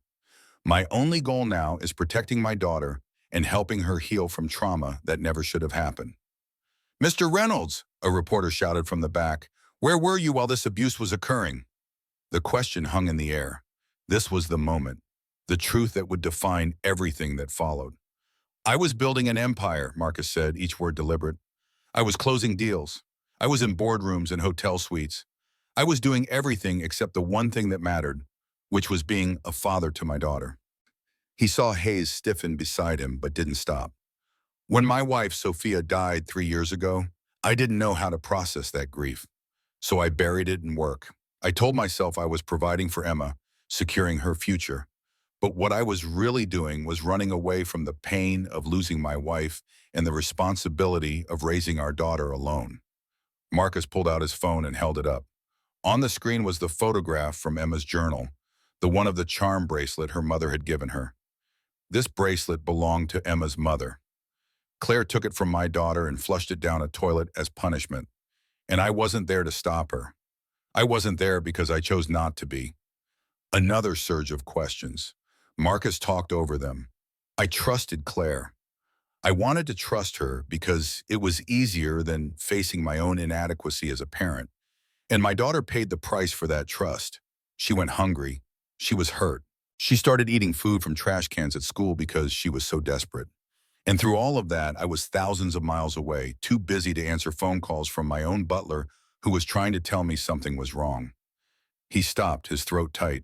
My only goal now is protecting my daughter and helping her heal from trauma that never should have happened. Mr. Reynolds, a reporter shouted from the back, where were you while this abuse was occurring? The question hung in the air. This was the moment, the truth that would define everything that followed. I was building an empire, Marcus said, each word deliberate. I was closing deals. I was in boardrooms and hotel suites. I was doing everything except the one thing that mattered, which was being a father to my daughter. He saw Hayes stiffen beside him, but didn't stop. When my wife, Sophia, died 3 years ago, I didn't know how to process that grief. So I buried it in work. I told myself I was providing for Emma, securing her future. But what I was really doing was running away from the pain of losing my wife and the responsibility of raising our daughter alone. Marcus pulled out his phone and held it up. On the screen was the photograph from Emma's journal, the one of the charm bracelet her mother had given her. This bracelet belonged to Emma's mother. Claire took it from my daughter and flushed it down a toilet as punishment. And I wasn't there to stop her. I wasn't there because I chose not to be. Another surge of questions. Marcus talked over them. I trusted Claire. I wanted to trust her because it was easier than facing my own inadequacy as a parent. And my daughter paid the price for that trust. She went hungry. She was hurt. She started eating food from trash cans at school because she was so desperate. And through all of that, I was thousands of miles away, too busy to answer phone calls from my own butler who was trying to tell me something was wrong. He stopped, his throat tight.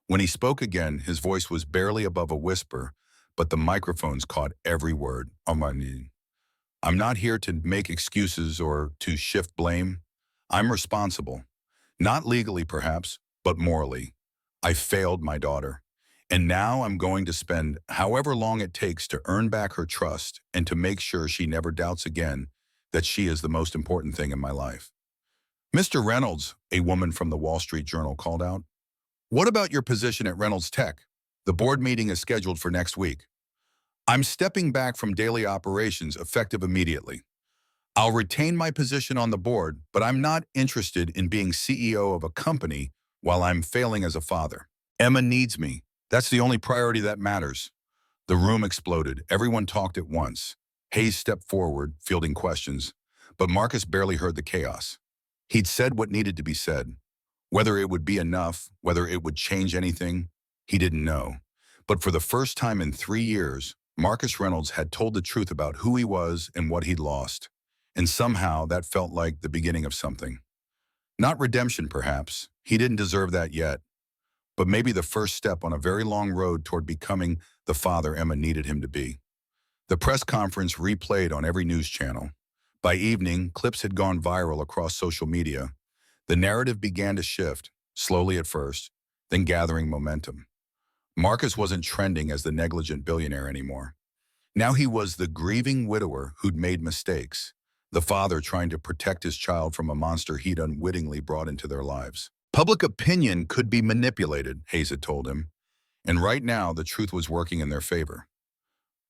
When he spoke again, his voice was barely above a whisper, but the microphones caught every word. I'm not here to make excuses or to shift blame. I'm responsible. Not legally, perhaps, but morally. I failed my daughter. And now I'm going to spend however long it takes to earn back her trust and to make sure she never doubts again that she is the most important thing in my life. Mr. Reynolds, a woman from the Wall Street Journal called out, "What about your position at Reynolds Tech? The board meeting is scheduled for next week." "I'm stepping back from daily operations effective immediately. I'll retain my position on the board, but I'm not interested in being CEO of a company while I'm failing as a father. Emma needs me. That's the only priority that matters." The room exploded. Everyone talked at once. Hayes stepped forward, fielding questions, but Marcus barely heard the chaos. He'd said what needed to be said. Whether it would be enough, whether it would change anything, he didn't know. But for the first time in 3 years, Marcus Reynolds had told the truth about who he was and what he'd lost. And somehow that felt like the beginning of something. Not redemption, perhaps. He didn't deserve that yet. But maybe the first step on a very long road toward becoming the father Emma needed him to be. The press conference replayed on every news channel. By evening, clips had gone viral across social media. The narrative began to shift, slowly at first, then gathering momentum. Marcus wasn't trending as the negligent billionaire anymore. Now he was the grieving widower who'd made mistakes, the father trying to protect his child from a monster he'd unwittingly brought into their lives. Public opinion could be manipulated, Hayes had told him, and right now the truth was working in their favor.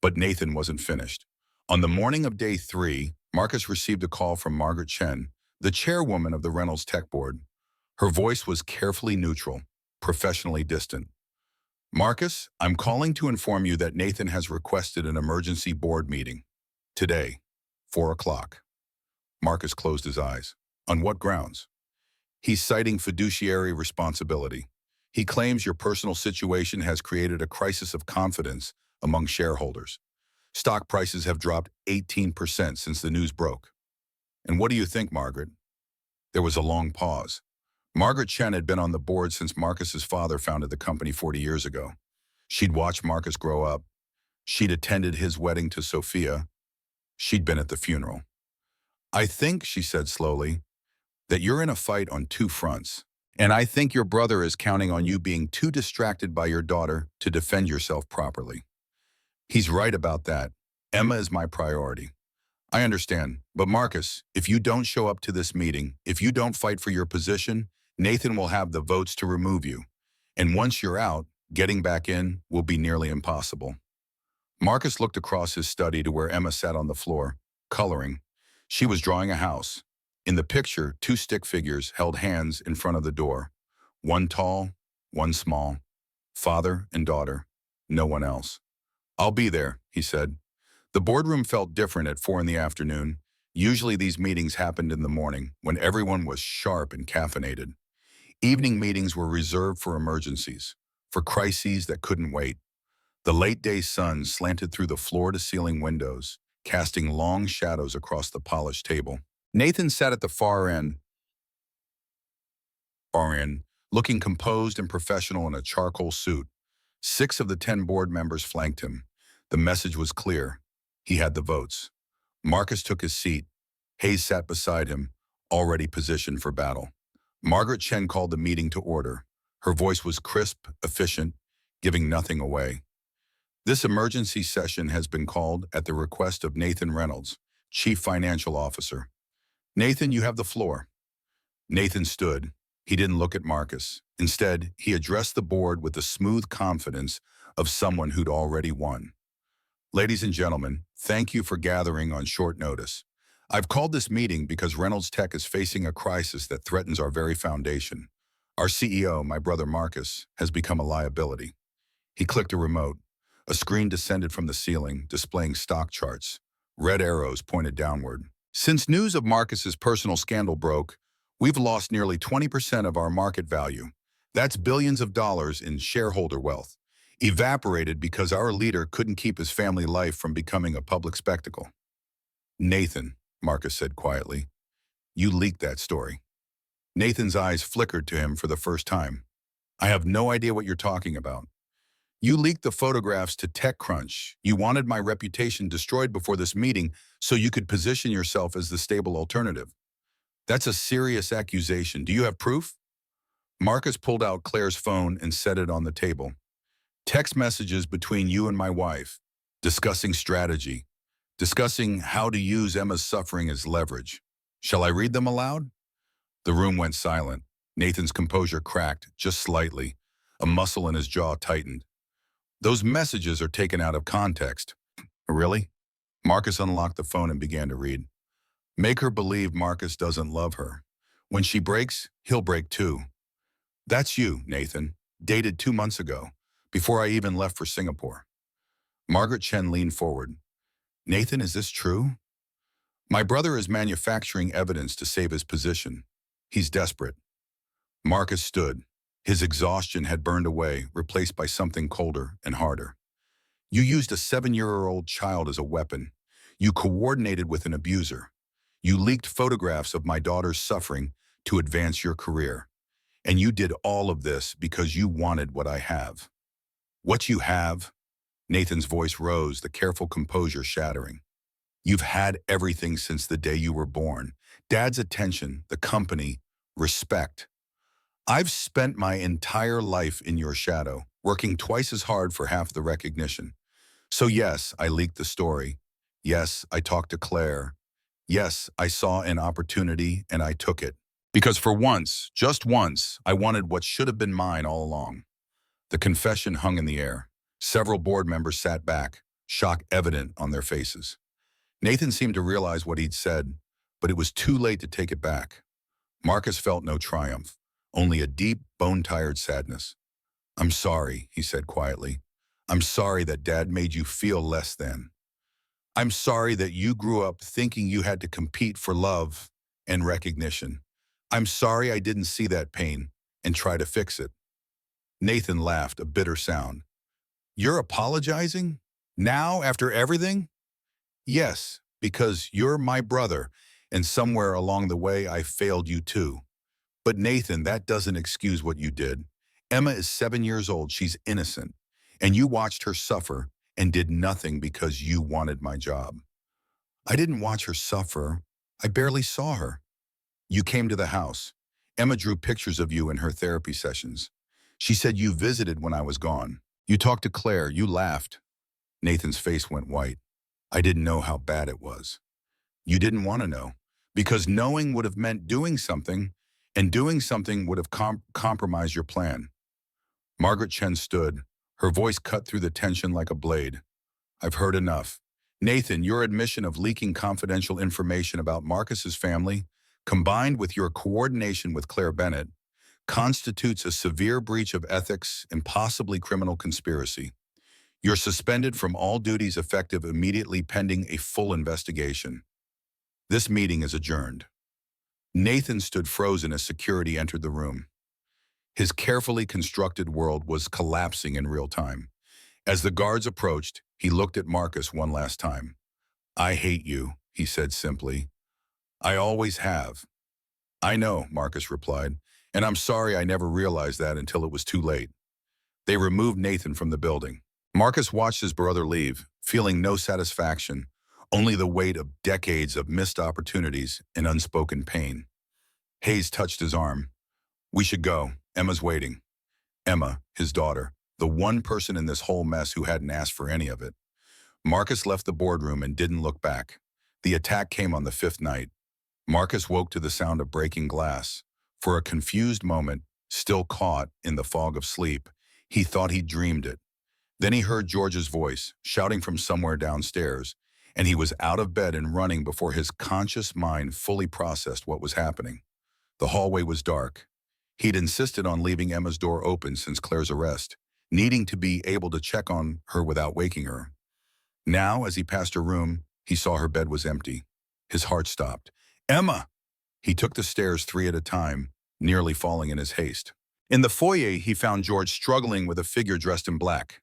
But Nathan wasn't finished. On the morning of day 3, Marcus received a call from Margaret Chen, the chairwoman of the Reynolds Tech Board. Her voice was carefully neutral, professionally distant. "Marcus, I'm calling to inform you that Nathan has requested an emergency board meeting. Today, 4 o'clock. Marcus closed his eyes. "On what grounds?" "He's citing fiduciary responsibility. He claims your personal situation has created a crisis of confidence among shareholders. Stock prices have dropped 18% since the news broke." "And what do you think, Margaret?" There was a long pause. Margaret Chen had been on the board since Marcus's father founded the company 40 years ago. She'd watched Marcus grow up. She'd attended his wedding to Sophia. She'd been at the funeral. "I think," she said slowly, "that you're in a fight on 2 fronts. And I think your brother is counting on you being too distracted by your daughter to defend yourself properly." "He's right about that. Emma is my priority." "I understand. But Marcus, if you don't show up to this meeting, if you don't fight for your position, Nathan will have the votes to remove you. And once you're out, getting back in will be nearly impossible." Marcus looked across his study to where Emma sat on the floor, coloring. She was drawing a house. In the picture, 2 stick figures held hands in front of the door. One tall, one small. Father and daughter. No one else. "I'll be there," he said. The boardroom felt different at 4 in the afternoon. Usually these meetings happened in the morning, when everyone was sharp and caffeinated. Evening meetings were reserved for emergencies, for crises that couldn't wait. The late-day sun slanted through the floor-to-ceiling windows, casting long shadows across the polished table. Nathan sat at the far end, looking composed and professional in a charcoal suit. 6 of the 10 board members flanked him. The message was clear. He had the votes. Marcus took his seat. Hayes sat beside him, already positioned for battle. Margaret Chen called the meeting to order. Her voice was crisp, efficient, giving nothing away. "This emergency session has been called at the request of Nathan Reynolds, Chief Financial Officer. Nathan, you have the floor." Nathan stood. He didn't look at Marcus. Instead, he addressed the board with the smooth confidence of someone who'd already won. "Ladies and gentlemen, thank you for gathering on short notice. I've called this meeting because Reynolds Tech is facing a crisis that threatens our very foundation. Our CEO, my brother Marcus, has become a liability." He clicked a remote. A screen descended from the ceiling, displaying stock charts. Red arrows pointed downward. "Since news of Marcus's personal scandal broke, we've lost nearly 20% of our market value. That's billions of dollars in shareholder wealth, evaporated because our leader couldn't keep his family life from becoming a public spectacle." "Nathan," Marcus said quietly, "you leaked that story." Nathan's eyes flickered to him for the first time. I have no idea what you're talking about. You leaked the photographs to TechCrunch. You wanted my reputation destroyed before this meeting so you could position yourself as the stable alternative. That's a serious accusation. Do you have proof? Marcus pulled out Claire's phone and set it on the table. Text messages between you and my wife, discussing strategy, discussing how to use Emma's suffering as leverage. Shall I read them aloud? The room went silent. Nathan's composure cracked, just slightly. A muscle in his jaw tightened. Those messages are taken out of context. Really? Marcus unlocked the phone and began to read. Make her believe Marcus doesn't love her. When she breaks, he'll break too. That's you, Nathan. Dated 2 months ago, before I even left for Singapore. Margaret Chen leaned forward. Nathan, is this true? My brother is manufacturing evidence to save his position. He's desperate. Marcus stood. His exhaustion had burned away, replaced by something colder and harder. You used a 7-year-old child as a weapon. You coordinated with an abuser. You leaked photographs of my daughter's suffering to advance your career. And you did all of this because you wanted what I have. What you have? Nathan's voice rose, the careful composure shattering. You've had everything since the day you were born. Dad's attention, the company, respect. I've spent my entire life in your shadow, working twice as hard for half the recognition. So yes, I leaked the story. Yes, I talked to Claire. Yes, I saw an opportunity and I took it. Because for once, just once, I wanted what should have been mine all along. The confession hung in the air. Several board members sat back, shock evident on their faces. Nathan seemed to realize what he'd said, but it was too late to take it back. Marcus felt no triumph, only a deep, bone-tired sadness. I'm sorry, he said quietly. I'm sorry that Dad made you feel less than. I'm sorry that you grew up thinking you had to compete for love and recognition. I'm sorry I didn't see that pain and try to fix it. Nathan laughed, a bitter sound. You're apologizing? Now, after everything? Yes, because you're my brother, and somewhere along the way I failed you too. But Nathan, that doesn't excuse what you did. Emma is 7 years old, she's innocent, and you watched her suffer and did nothing because you wanted my job. I didn't watch her suffer, I barely saw her. You came to the house. Emma drew pictures of you in her therapy sessions. She said you visited when I was gone. You talked to Claire, you laughed. Nathan's face went white. I didn't know how bad it was. You didn't want to know, because knowing would have meant doing something, and doing something would have compromised your plan. Margaret Chen stood, her voice cut through the tension like a blade. I've heard enough. Nathan, your admission of leaking confidential information about Marcus's family, combined with your coordination with Claire Bennett, constitutes a severe breach of ethics and possibly criminal conspiracy. You're suspended from all duties effective immediately pending a full investigation. This meeting is adjourned. Nathan stood frozen as security entered the room. His carefully constructed world was collapsing in real time. As the guards approached, he looked at Marcus one last time. I hate you, he said simply. I always have. I know, Marcus replied, and I'm sorry I never realized that until it was too late. They removed Nathan from the building. Marcus watched his brother leave, feeling no satisfaction, only the weight of decades of missed opportunities and unspoken pain. Hayes touched his arm. We should go. Emma's waiting. Emma, his daughter, the one person in this whole mess who hadn't asked for any of it. Marcus left the boardroom and didn't look back. The attack came on the 5th night. Marcus woke to the sound of breaking glass. For a confused moment, still caught in the fog of sleep, he thought he dreamed it. Then he heard George's voice, shouting from somewhere downstairs, and he was out of bed and running before his conscious mind fully processed what was happening. The hallway was dark. He'd insisted on leaving Emma's door open since Claire's arrest, needing to be able to check on her without waking her. Now, as he passed her room, he saw her bed was empty. His heart stopped. Emma! He took the stairs 3 at a time, nearly falling in his haste. In the foyer, he found George struggling with a figure dressed in black.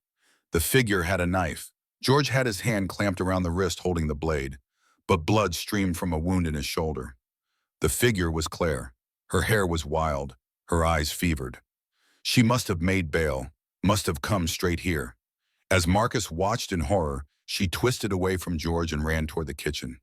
The figure had a knife. George had his hand clamped around the wrist holding the blade, but blood streamed from a wound in his shoulder. The figure was Claire. Her hair was wild, her eyes fevered. She must have made bail, must have come straight here. As Marcus watched in horror, she twisted away from George and ran toward the kitchen,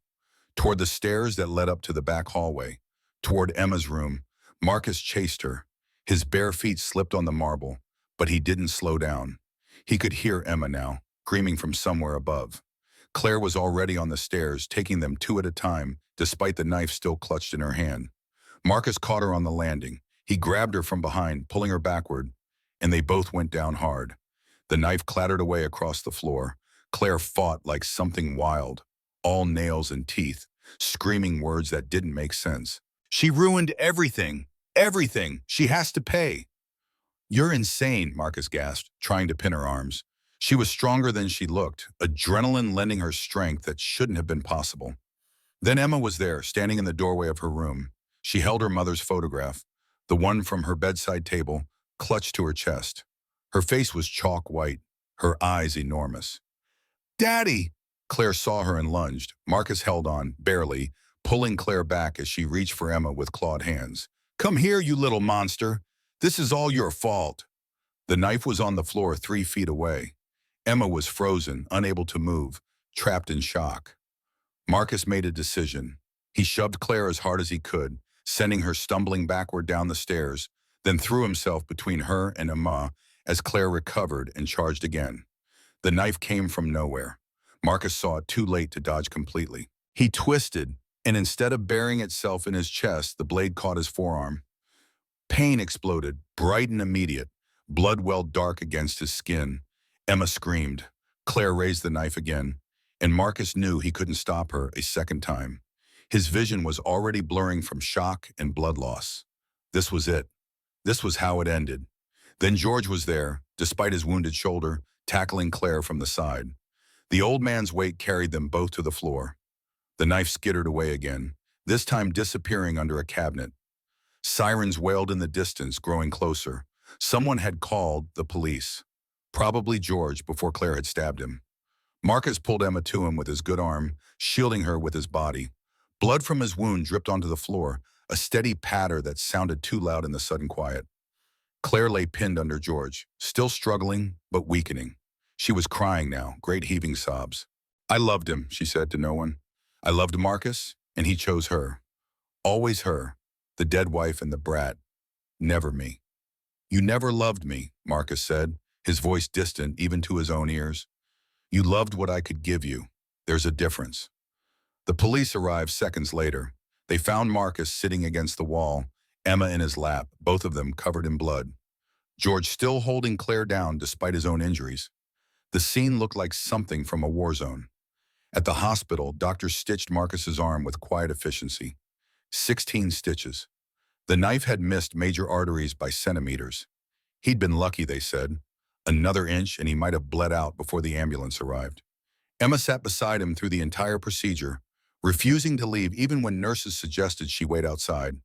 toward the stairs that led up to the back hallway, toward Emma's room. Marcus chased her. His bare feet slipped on the marble, but he didn't slow down. He could hear Emma now, screaming from somewhere above. Claire was already on the stairs, taking them two at a time, despite the knife still clutched in her hand. Marcus caught her on the landing. He grabbed her from behind, pulling her backward, and they both went down hard. The knife clattered away across the floor. Claire fought like something wild, all nails and teeth, screaming words that didn't make sense. She ruined everything. Everything. She has to pay. You're insane, Marcus gasped, trying to pin her arms. She was stronger than she looked, adrenaline lending her strength that shouldn't have been possible. Then Emma was there, standing in the doorway of her room. She held her mother's photograph, the one from her bedside table, clutched to her chest. Her face was chalk white, her eyes enormous. Daddy! Claire saw her and lunged. Marcus held on, barely, pulling Claire back as she reached for Emma with clawed hands. Come here, you little monster. This is all your fault. The knife was on the floor 3 feet away. Emma was frozen, unable to move, trapped in shock. Marcus made a decision. He shoved Claire as hard as he could, sending her stumbling backward down the stairs, then threw himself between her and Emma as Claire recovered and charged again. The knife came from nowhere. Marcus saw it too late to dodge completely. He twisted, and instead of burying itself in his chest, the blade caught his forearm. Pain exploded, bright and immediate. Blood welled dark against his skin. Emma screamed. Claire raised the knife again, and Marcus knew he couldn't stop her a second time. His vision was already blurring from shock and blood loss. This was it. This was how it ended. Then George was there, despite his wounded shoulder, tackling Claire from the side. The old man's weight carried them both to the floor. The knife skittered away again, this time disappearing under a cabinet. Sirens wailed in the distance, growing closer. Someone had called the police. Probably George, before Claire had stabbed him. Marcus pulled Emma to him with his good arm, shielding her with his body. Blood from his wound dripped onto the floor, a steady patter that sounded too loud in the sudden quiet. Claire lay pinned under George, still struggling, but weakening. She was crying now, great heaving sobs. I loved him, she said to no one. I loved Marcus, and he chose her. Always her, the dead wife and the brat. Never me. You never loved me, Marcus said, his voice distant even to his own ears. You loved what I could give you. There's a difference. The police arrived seconds later. They found Marcus sitting against the wall, Emma in his lap, both of them covered in blood. George still holding Claire down despite his own injuries. The scene looked like something from a war zone. At the hospital, doctors stitched Marcus's arm with quiet efficiency. 16 stitches. The knife had missed major arteries by centimeters. He'd been lucky, they said. Another inch and he might have bled out before the ambulance arrived. Emma sat beside him through the entire procedure, refusing to leave even when nurses suggested she wait outside.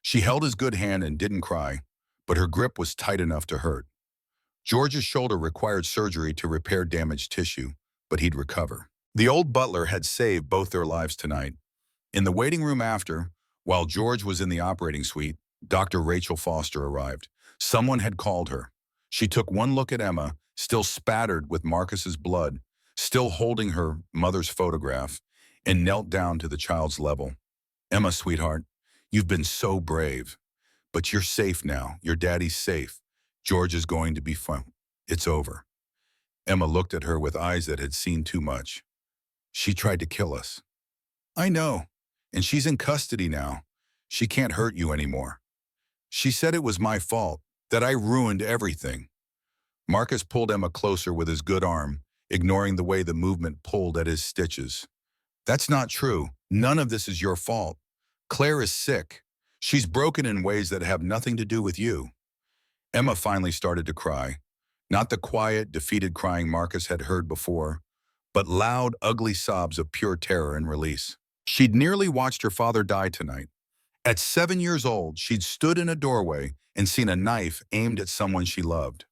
She held his good hand and didn't cry, but her grip was tight enough to hurt. George's shoulder required surgery to repair damaged tissue, but he'd recover. The old butler had saved both their lives tonight. In the waiting room after, while George was in the operating suite, Dr. Rachel Foster arrived. Someone had called her. She took one look at Emma, still spattered with Marcus's blood, still holding her mother's photograph, and knelt down to the child's level. Emma, sweetheart, you've been so brave. But you're safe now. Your daddy's safe. George is going to be fine. It's over. Emma looked at her with eyes that had seen too much. She tried to kill us. I know. And she's in custody now. She can't hurt you anymore. She said it was my fault, that I ruined everything. Marcus pulled Emma closer with his good arm, ignoring the way the movement pulled at his stitches. That's not true. None of this is your fault. Claire is sick. She's broken in ways that have nothing to do with you. Emma finally started to cry. Not the quiet, defeated crying Marcus had heard before, but loud, ugly sobs of pure terror and release. She'd nearly watched her father die tonight. At 7 years old, she'd stood in a doorway and seen a knife aimed at someone she loved.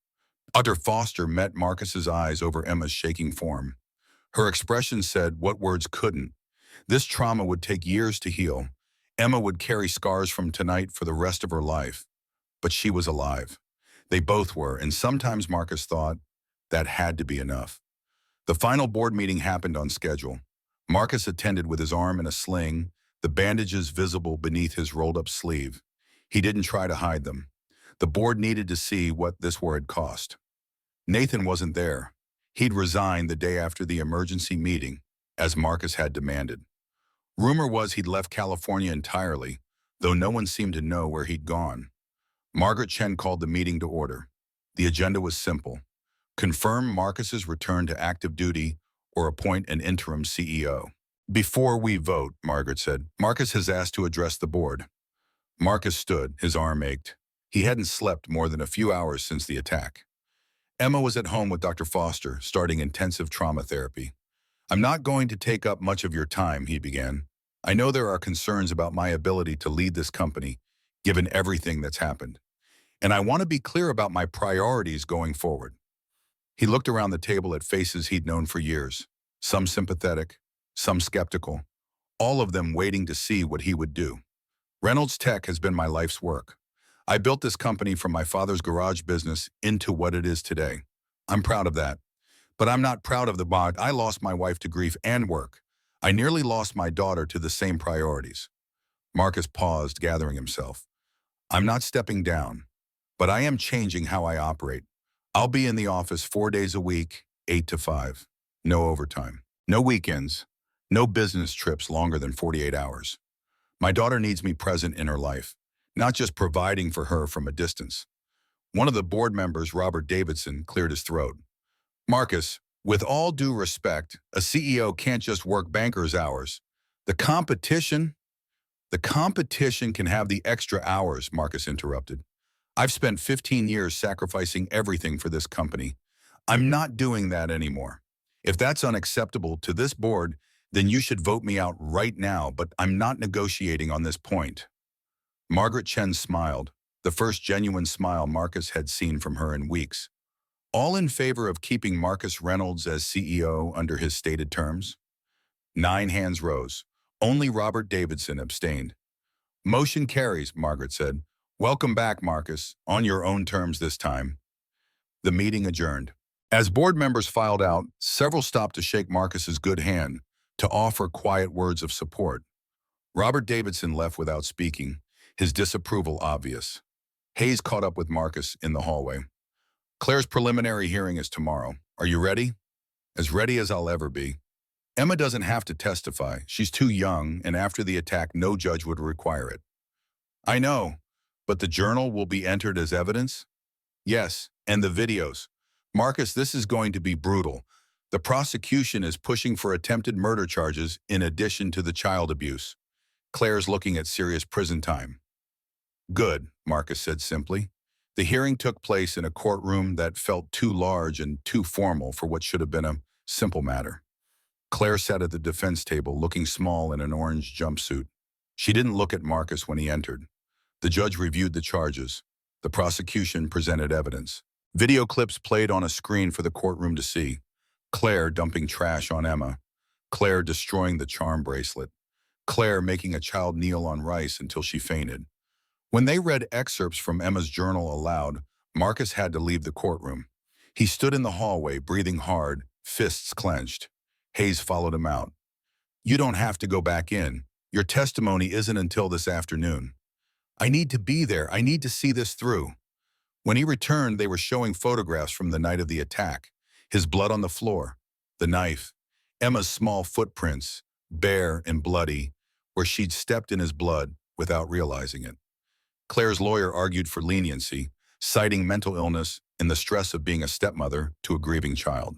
Dr. Foster met Marcus's eyes over Emma's shaking form. Her expression said what words couldn't. This trauma would take years to heal. Emma would carry scars from tonight for the rest of her life. But she was alive. They both were, and sometimes Marcus thought that had to be enough. The final board meeting happened on schedule. Marcus attended with his arm in a sling, the bandages visible beneath his rolled-up sleeve. He didn't try to hide them. The board needed to see what this war had cost. Nathan wasn't there. He'd resigned the day after the emergency meeting, as Marcus had demanded. Rumor was he'd left California entirely, though no one seemed to know where he'd gone. Margaret Chen called the meeting to order. The agenda was simple: confirm Marcus's return to active duty or appoint an interim CEO. Before we vote, Margaret said, Marcus has asked to address the board. Marcus stood, his arm ached. He hadn't slept more than a few hours since the attack. Emma was at home with Dr. Foster, starting intensive trauma therapy. I'm not going to take up much of your time, he began. I know there are concerns about my ability to lead this company, given everything that's happened. And I want to be clear about my priorities going forward. He looked around the table at faces he'd known for years, some sympathetic, some skeptical, all of them waiting to see what he would do. Reynolds Tech has been my life's work. I built this company from my father's garage business into what it is today. I'm proud of that. But I'm not proud of the bond. I lost my wife to grief and work. I nearly lost my daughter to the same priorities. Marcus paused, gathering himself. I'm not stepping down, but I am changing how I operate. I'll be in the office 4 days a week, 8 to 5. No overtime. No weekends. No business trips longer than 48 hours. My daughter needs me present in her life, not just providing for her from a distance. One of the board members, Robert Davidson, cleared his throat. Marcus, with all due respect, a CEO can't just work banker's hours. The competition can have the extra hours, Marcus interrupted. I've spent 15 years sacrificing everything for this company. I'm not doing that anymore. If that's unacceptable to this board, then you should vote me out right now, but I'm not negotiating on this point. Margaret Chen smiled, the first genuine smile Marcus had seen from her in weeks. All in favor of keeping Marcus Reynolds as CEO under his stated terms? 9 hands rose. Only Robert Davidson abstained. Motion carries, Margaret said. Welcome back, Marcus, on your own terms this time. The meeting adjourned. As board members filed out, several stopped to shake Marcus's good hand, to offer quiet words of support. Robert Davidson left without speaking, his disapproval obvious. Hayes caught up with Marcus in the hallway. Claire's preliminary hearing is tomorrow. Are you ready? As ready as I'll ever be. Emma doesn't have to testify. She's too young, and after the attack, no judge would require it. I know, but the journal will be entered as evidence? Yes, and the videos. Marcus, this is going to be brutal. The prosecution is pushing for attempted murder charges in addition to the child abuse. Claire's looking at serious prison time. Good, Marcus said simply. The hearing took place in a courtroom that felt too large and too formal for what should have been a simple matter. Claire sat at the defense table, looking small in an orange jumpsuit. She didn't look at Marcus when he entered. The judge reviewed the charges. The prosecution presented evidence. Video clips played on a screen for the courtroom to see. Claire dumping trash on Emma. Claire destroying the charm bracelet. Claire making a child kneel on rice until she fainted. When they read excerpts from Emma's journal aloud, Marcus had to leave the courtroom. He stood in the hallway, breathing hard, fists clenched. Hayes followed him out. You don't have to go back in. Your testimony isn't until this afternoon. I need to be there. I need to see this through. When he returned, they were showing photographs from the night of the attack. His blood on the floor, the knife, Emma's small footprints, bare and bloody, where she'd stepped in his blood without realizing it. Claire's lawyer argued for leniency, citing mental illness and the stress of being a stepmother to a grieving child.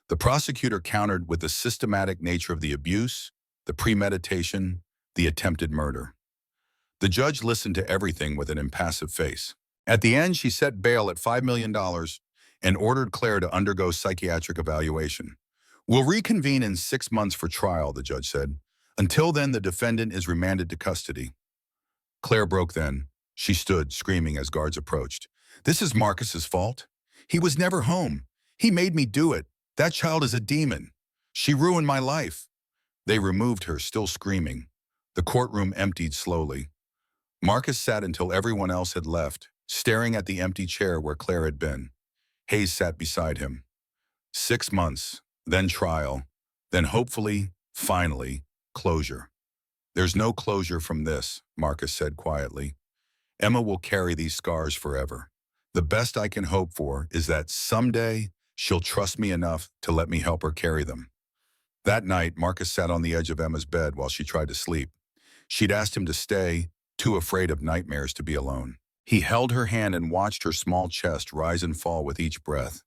The prosecutor countered with the systematic nature of the abuse, the premeditation, the attempted murder. The judge listened to everything with an impassive face. At the end, she set bail at $5 million and ordered Claire to undergo psychiatric evaluation. We'll reconvene in 6 months for trial, the judge said. Until then, the defendant is remanded to custody. Claire broke then. She stood, screaming as guards approached. This is Marcus's fault. He was never home. He made me do it. That child is a demon. She ruined my life. They removed her, still screaming. The courtroom emptied slowly. Marcus sat until everyone else had left, staring at the empty chair where Claire had been. Hayes sat beside him. 6 months, then trial, then hopefully, finally, closure. There's no closure from this, Marcus said quietly. Emma will carry these scars forever. The best I can hope for is that someday she'll trust me enough to let me help her carry them. That night, Marcus sat on the edge of Emma's bed while she tried to sleep. She'd asked him to stay, too afraid of nightmares to be alone. He held her hand and watched her small chest rise and fall with each breath.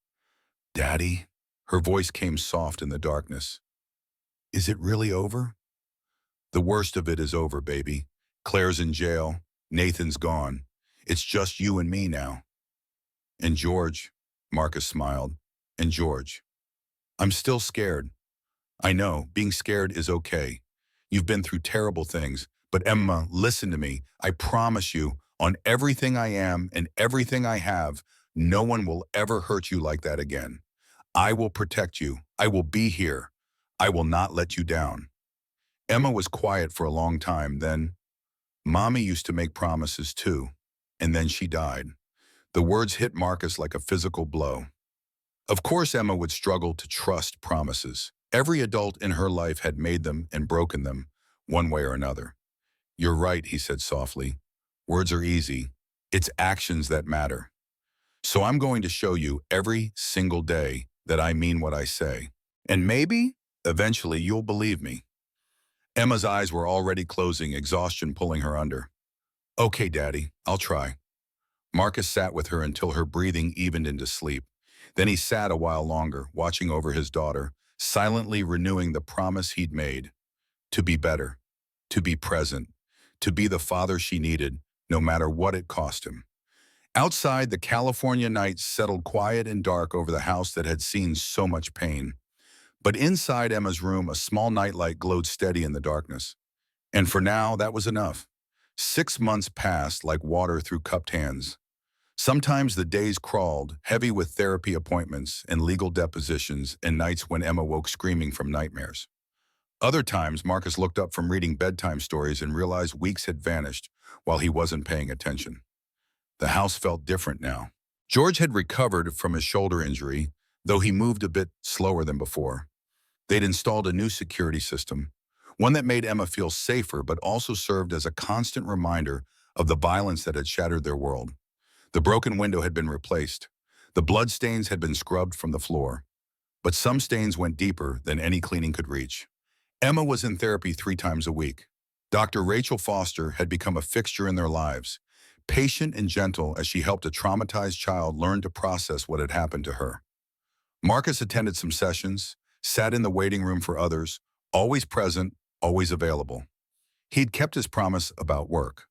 "Daddy?" Her voice came soft in the darkness. "Is it really over?" "The worst of it is over, baby. Claire's in jail. Nathan's gone. It's just you and me now." "And George," Marcus smiled. "And George." "I'm still scared." "I know, being scared is okay. You've been through terrible things. But Emma, listen to me. I promise you, on everything I am and everything I have, no one will ever hurt you like that again. I will protect you. I will be here. I will not let you down." Emma was quiet for a long time. Then, "Mommy used to make promises too, and then she died." The words hit Marcus like a physical blow. Of course Emma would struggle to trust promises. Every adult in her life had made them and broken them, one way or another. "You're right," he said softly. "Words are easy. It's actions that matter. So I'm going to show you every single day that I mean what I say. And maybe, eventually, you'll believe me." Emma's eyes were already closing, exhaustion pulling her under. "Okay, Daddy, I'll try." Marcus sat with her until her breathing evened into sleep. Then he sat a while longer, watching over his daughter, silently renewing the promise he'd made. To be better, to be present, to be the father she needed, no matter what it cost him. Outside, the California night settled quiet and dark over the house that had seen so much pain. But inside Emma's room, a small nightlight glowed steady in the darkness. And for now, that was enough. 6 months passed like water through cupped hands. Sometimes the days crawled, heavy with therapy appointments and legal depositions and nights when Emma woke screaming from nightmares. Other times, Marcus looked up from reading bedtime stories and realized weeks had vanished while he wasn't paying attention. The house felt different now. George had recovered from his shoulder injury, though he moved a bit slower than before. They'd installed a new security system, one that made Emma feel safer but also served as a constant reminder of the violence that had shattered their world. The broken window had been replaced. The bloodstains had been scrubbed from the floor. But some stains went deeper than any cleaning could reach. Emma was in therapy 3 times a week. Dr. Rachel Foster had become a fixture in their lives, patient and gentle as she helped a traumatized child learn to process what had happened to her. Marcus attended some sessions, sat in the waiting room for others, always present, always available. He'd kept his promise about work.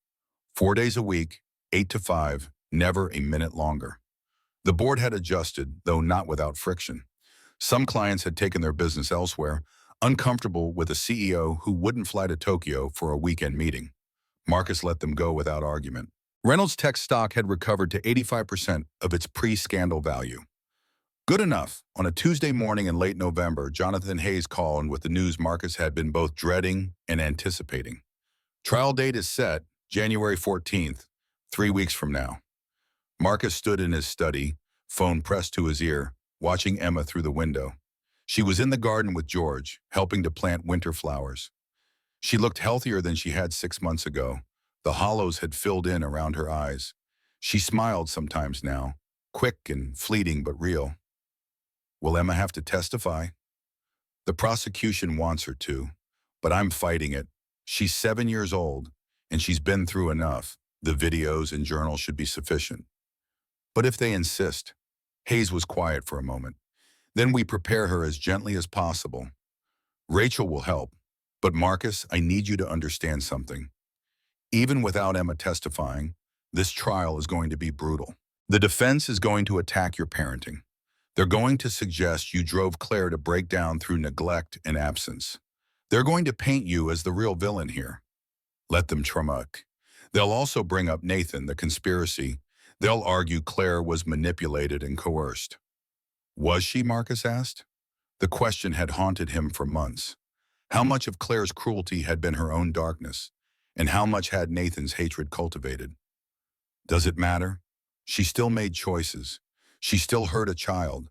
4 days a week, 8 to 5, never a minute longer. The board had adjusted, though not without friction. Some clients had taken their business elsewhere, uncomfortable with a CEO who wouldn't fly to Tokyo for a weekend meeting. Marcus let them go without argument. Reynolds Tech stock had recovered to 85% of its pre-scandal value. Good enough. On a Tuesday morning in late November, Jonathan Hayes called with the news Marcus had been both dreading and anticipating. Trial date is set, January 14th, 3 weeks from now. Marcus stood in his study, phone pressed to his ear, watching Emma through the window. She was in the garden with George, helping to plant winter flowers. She looked healthier than she had 6 months ago. The hollows had filled in around her eyes. She smiled sometimes now, quick and fleeting but real. Will Emma have to testify? The prosecution wants her to, but I'm fighting it. She's 7 years old, and she's been through enough. The videos and journals should be sufficient. But if they insist, Hayes was quiet for a moment. Then we prepare her as gently as possible. Rachel will help, but Marcus, I need you to understand something. Even without Emma testifying, this trial is going to be brutal. The defense is going to attack your parenting. They're going to suggest you drove Claire to break down through neglect and absence. They're going to paint you as the real villain here. Let them truck. They'll also bring up Nathan, the conspiracy. They'll argue Claire was manipulated and coerced. Was she, Marcus asked? The question had haunted him for months. How much of Claire's cruelty had been her own darkness, and how much had Nathan's hatred cultivated? Does it matter? She still made choices. She still hurt a child.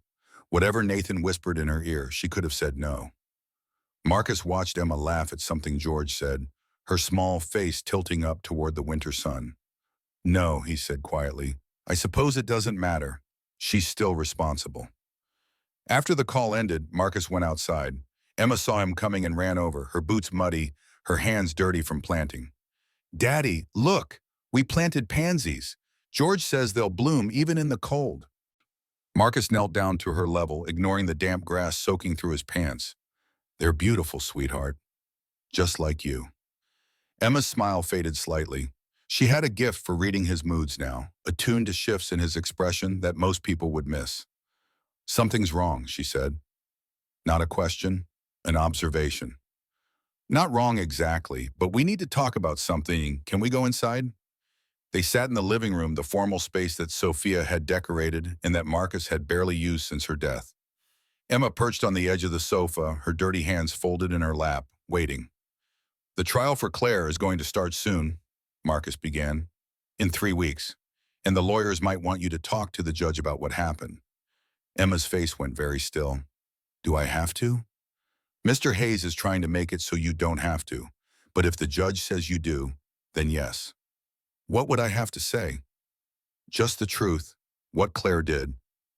Whatever Nathan whispered in her ear, she could have said no. Marcus watched Emma laugh at something George said, her small face tilting up toward the winter sun. No, he said quietly. I suppose it doesn't matter. She's still responsible. After the call ended, Marcus went outside. Emma saw him coming and ran over, her boots muddy, her hands dirty from planting. Daddy, look, we planted pansies. George says they'll bloom even in the cold. Marcus knelt down to her level, ignoring the damp grass soaking through his pants. They're beautiful, sweetheart. Just like you. Emma's smile faded slightly. She had a gift for reading his moods now, attuned to shifts in his expression that most people would miss. Something's wrong, she said. Not a question, an observation. Not wrong exactly, but we need to talk about something. Can we go inside? They sat in the living room, the formal space that Sophia had decorated and that Marcus had barely used since her death. Emma perched on the edge of the sofa, her dirty hands folded in her lap, waiting. The trial for Claire is going to start soon, Marcus began. In 3 weeks. And the lawyers might want you to talk to the judge about what happened. Emma's face went very still. Do I have to? Mr. Hayes is trying to make it so you don't have to. But if the judge says you do, then yes. What would I have to say? Just the truth, what Claire did,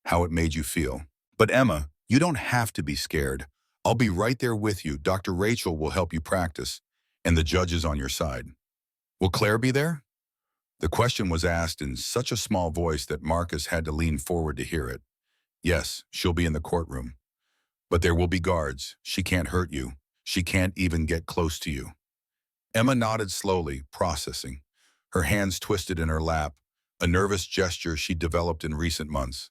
how it made you feel. But Emma, you don't have to be scared. I'll be right there with you. Dr. Rachel will help you practice, and the judge is on your side. Will Claire be there? The question was asked in such a small voice that Marcus had to lean forward to hear it. Yes, she'll be in the courtroom. But there will be guards. She can't hurt you. She can't even get close to you. Emma nodded slowly, processing. Her hands twisted in her lap, a nervous gesture she developed in recent months.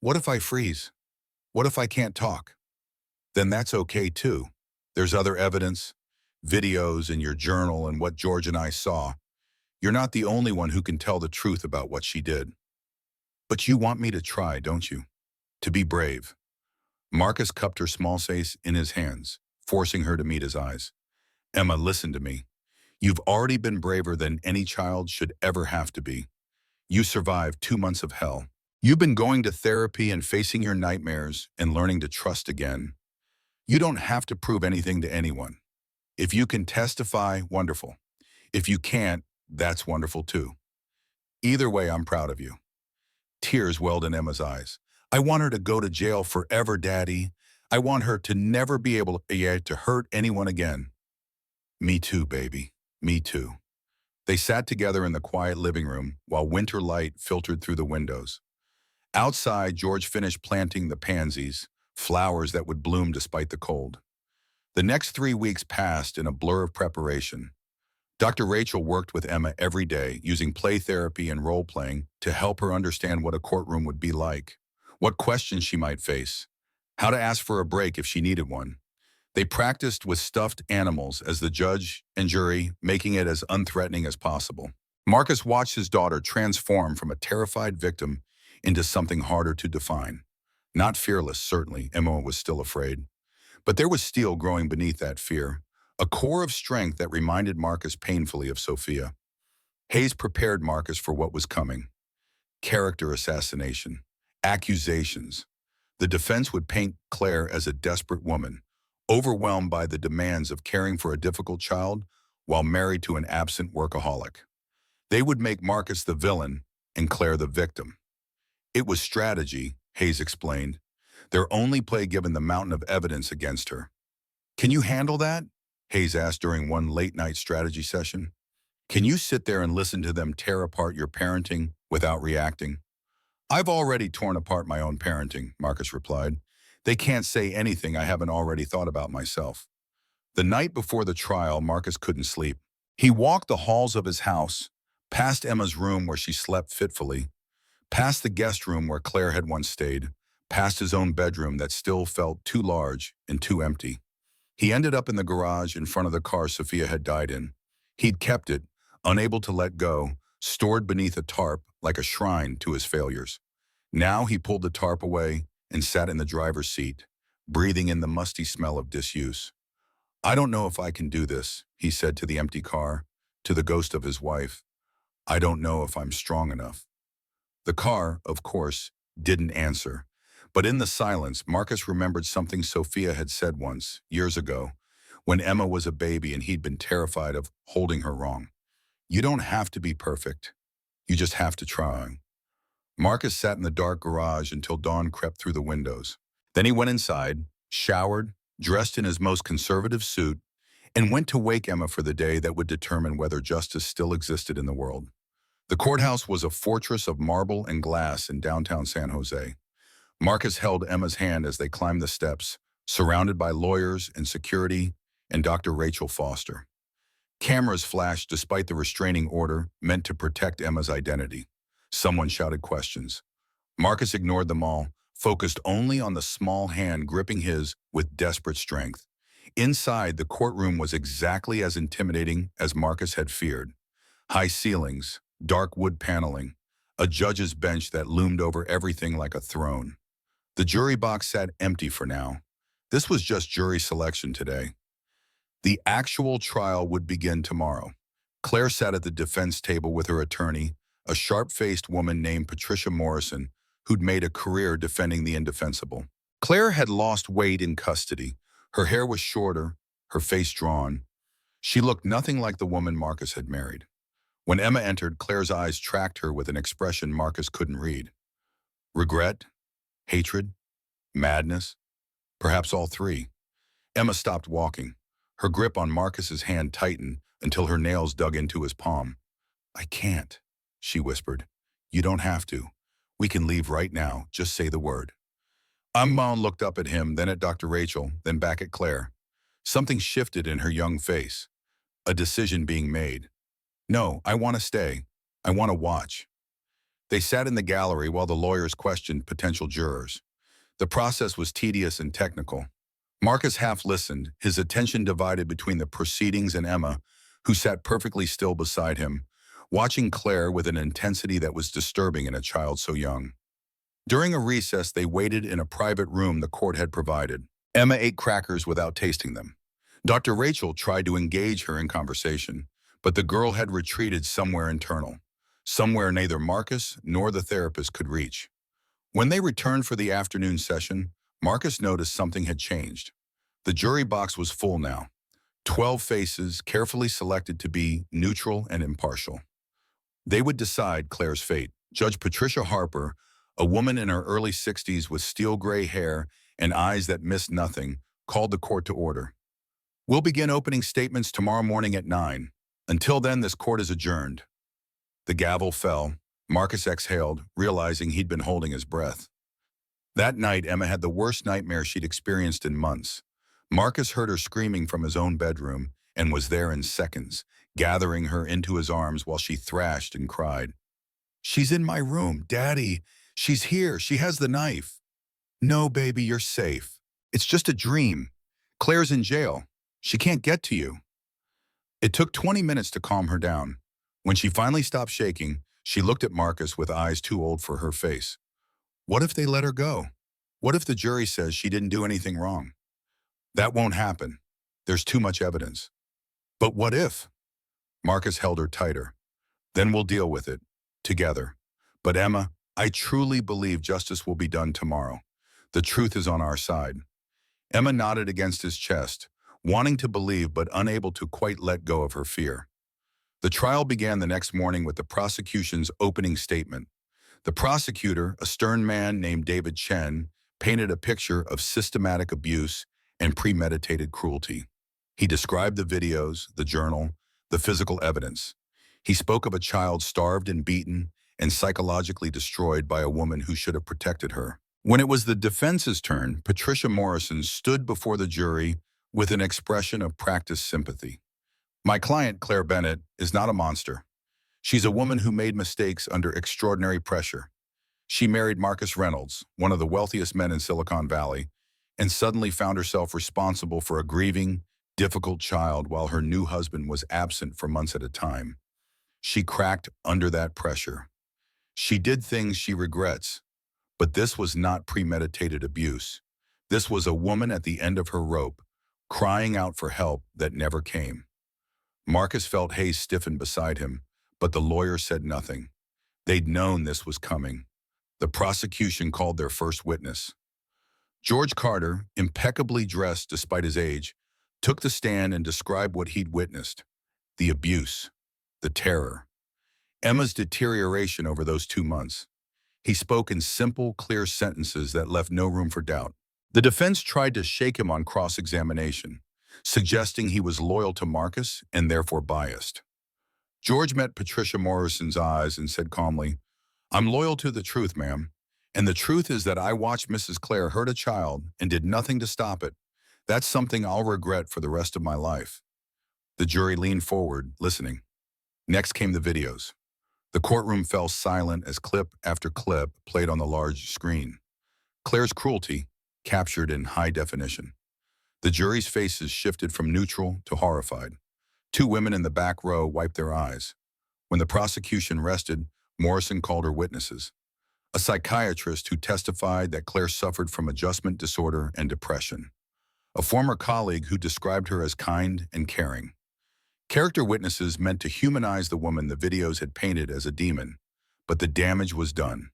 What if I freeze? What if I can't talk? Then that's okay too. There's other evidence, videos in your journal and what George and I saw. You're not the only one who can tell the truth about what she did. But you want me to try, don't you? To be brave. Marcus cupped her small face in his hands, forcing her to meet his eyes. Emma, listen to me. You've already been braver than any child should ever have to be. You survived 2 months of hell. You've been going to therapy and facing your nightmares and learning to trust again. You don't have to prove anything to anyone. If you can testify, wonderful. If you can't, that's wonderful too. Either way, I'm proud of you. Tears welled in Emma's eyes. I want her to go to jail forever, Daddy. I want her to never be able to hurt anyone again. Me too, baby. Me too. They sat together in the quiet living room while winter light filtered through the windows. Outside, George finished planting the pansies, flowers that would bloom despite the cold. The next 3 weeks passed in a blur of preparation. Dr. Rachel worked with Emma every day, using play therapy and role-playing to help her understand what a courtroom would be like, what questions she might face, how to ask for a break if she needed one. They practiced with stuffed animals as the judge and jury, making it as unthreatening as possible. Marcus watched his daughter transform from a terrified victim into something harder to define. Not fearless, certainly, Emma was still afraid. But there was steel growing beneath that fear, a core of strength that reminded Marcus painfully of Sophia. Hayes prepared Marcus for what was coming. Character assassination, accusations. The defense would paint Claire as a desperate woman, overwhelmed by the demands of caring for a difficult child while married to an absent workaholic. They would make Marcus the villain and Claire the victim. It was strategy, Hayes explained, their only play given the mountain of evidence against her. Can you handle that? Hayes asked during one late-night strategy session. Can you sit there and listen to them tear apart your parenting without reacting? I've already torn apart my own parenting, Marcus replied. They can't say anything I haven't already thought about myself. The night before the trial, Marcus couldn't sleep. He walked the halls of his house, past Emma's room where she slept fitfully, past the guest room where Claire had once stayed, past his own bedroom that still felt too large and too empty. He ended up in the garage in front of the car Sophia had died in. He'd kept it, unable to let go, stored beneath a tarp like a shrine to his failures. Now he pulled the tarp away and sat in the driver's seat, breathing in the musty smell of disuse. I don't know if I can do this, he said to the empty car, to the ghost of his wife. I don't know if I'm strong enough. The car, of course, didn't answer. But in the silence, Marcus remembered something Sophia had said once, years ago, when Emma was a baby and he'd been terrified of holding her wrong. You don't have to be perfect. You just have to try. Marcus sat in the dark garage until dawn crept through the windows. Then he went inside, showered, dressed in his most conservative suit, and went to wake Emma for the day that would determine whether justice still existed in the world. The courthouse was a fortress of marble and glass in downtown San Jose. Marcus held Emma's hand as they climbed the steps, surrounded by lawyers and security and Dr. Rachel Foster. Cameras flashed despite the restraining order meant to protect Emma's identity. Someone shouted questions. Marcus ignored them all, focused only on the small hand gripping his with desperate strength. Inside, the courtroom was exactly as intimidating as Marcus had feared. High ceilings, dark wood paneling, a judge's bench that loomed over everything like a throne. The jury box sat empty for now. This was just jury selection today. The actual trial would begin tomorrow. Claire sat at the defense table with her attorney, a sharp-faced woman named Patricia Morrison, who'd made a career defending the indefensible. Claire had lost weight in custody. Her hair was shorter, her face drawn. She looked nothing like the woman Marcus had married. When Emma entered, Claire's eyes tracked her with an expression Marcus couldn't read. Regret? Hatred? Madness? Perhaps all three. Emma stopped walking. Her grip on Marcus's hand tightened until her nails dug into his palm. I can't, she whispered. You don't have to. We can leave right now. Just say the word. Amon looked up at him, then at Dr. Rachel, then back at Claire. Something shifted in her young face. A decision being made. No, I want to stay. I want to watch. They sat in the gallery while the lawyers questioned potential jurors. The process was tedious and technical. Marcus half listened, his attention divided between the proceedings and Emma, who sat perfectly still beside him, watching Claire with an intensity that was disturbing in a child so young. During a recess, they waited in a private room the court had provided. Emma ate crackers without tasting them. Dr. Rachel tried to engage her in conversation, but the girl had retreated somewhere internal, somewhere neither Marcus nor the therapist could reach. When they returned for the afternoon session, Marcus noticed something had changed. The jury box was full now. 12 faces carefully selected to be neutral and impartial. They would decide Claire's fate. Judge Patricia Harper, a woman in her early 60s with steel gray hair and eyes that missed nothing, called the court to order. We'll begin opening statements tomorrow morning at 9. Until then, this court is adjourned. The gavel fell. Marcus exhaled, realizing he'd been holding his breath. That night, Emma had the worst nightmare she'd experienced in months. Marcus heard her screaming from his own bedroom and was there in seconds, gathering her into his arms while she thrashed and cried. She's in my room, Daddy. She's here. She has the knife. No, baby, you're safe. It's just a dream. Claire's in jail. She can't get to you. It took 20 minutes to calm her down. When she finally stopped shaking, she looked at Marcus with eyes too old for her face. What if they let her go? What if the jury says she didn't do anything wrong? That won't happen. There's too much evidence. But what if? Marcus held her tighter. Then we'll deal with it, together. But Emma, I truly believe justice will be done tomorrow. The truth is on our side. Emma nodded against his chest, wanting to believe but unable to quite let go of her fear. The trial began the next morning with the prosecution's opening statement. The prosecutor, a stern man named David Chen, painted a picture of systematic abuse and premeditated cruelty. He described the videos, the journal, the physical evidence. He spoke of a child starved and beaten and psychologically destroyed by a woman who should have protected her. When it was the defense's turn, Patricia Morrison stood before the jury with an expression of practiced sympathy. My client, Claire Bennett, is not a monster. She's a woman who made mistakes under extraordinary pressure. She married Marcus Reynolds, one of the wealthiest men in Silicon Valley, and suddenly found herself responsible for a grieving, difficult child while her new husband was absent for months at a time. She cracked under that pressure. She did things she regrets, but this was not premeditated abuse. This was a woman at the end of her rope, crying out for help that never came. Marcus felt Hayes stiffen beside him, but the lawyer said nothing. They'd known this was coming. The prosecution called their first witness. George Carter, impeccably dressed despite his age, took the stand and described what he'd witnessed: the abuse, the terror, Emma's deterioration over those 2 months. He spoke in simple, clear sentences that left no room for doubt. The defense tried to shake him on cross-examination, suggesting he was loyal to Marcus and therefore biased. George met Patricia Morrison's eyes and said calmly, "I'm loyal to the truth, ma'am. And the truth is that I watched Mrs. Clare hurt a child and did nothing to stop it. That's something I'll regret for the rest of my life." The jury leaned forward, listening. Next came the videos. The courtroom fell silent as clip after clip played on the large screen. Claire's cruelty, captured in high definition. The jury's faces shifted from neutral to horrified. Two women in the back row wiped their eyes. When the prosecution rested, Morrison called her witnesses. A psychiatrist who testified that Claire suffered from adjustment disorder and depression. A former colleague who described her as kind and caring. Character witnesses meant to humanize the woman the videos had painted as a demon. But the damage was done.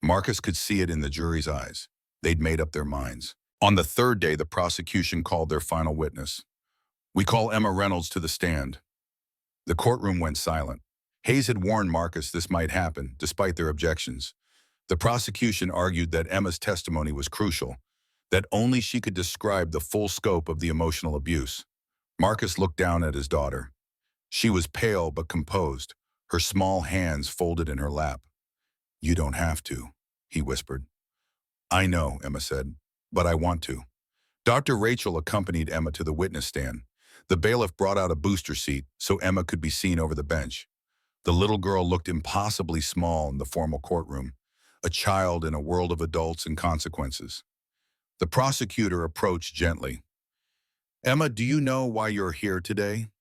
Marcus could see it in the jury's eyes. They'd made up their minds. On the third day, the prosecution called their final witness. "We call Emma Reynolds to the stand." The courtroom went silent. Hayes had warned Marcus this might happen, despite their objections. The prosecution argued that Emma's testimony was crucial, that only she could describe the full scope of the emotional abuse. Marcus looked down at his daughter. She was pale but composed, her small hands folded in her lap. "You don't have to," he whispered. "I know," Emma said, "but I want to." Dr. Rachel accompanied Emma to the witness stand. The bailiff brought out a booster seat so Emma could be seen over the bench. The little girl looked impossibly small in the formal courtroom, a child in a world of adults and consequences. The prosecutor approached gently. "Emma, do you know why you're here today?"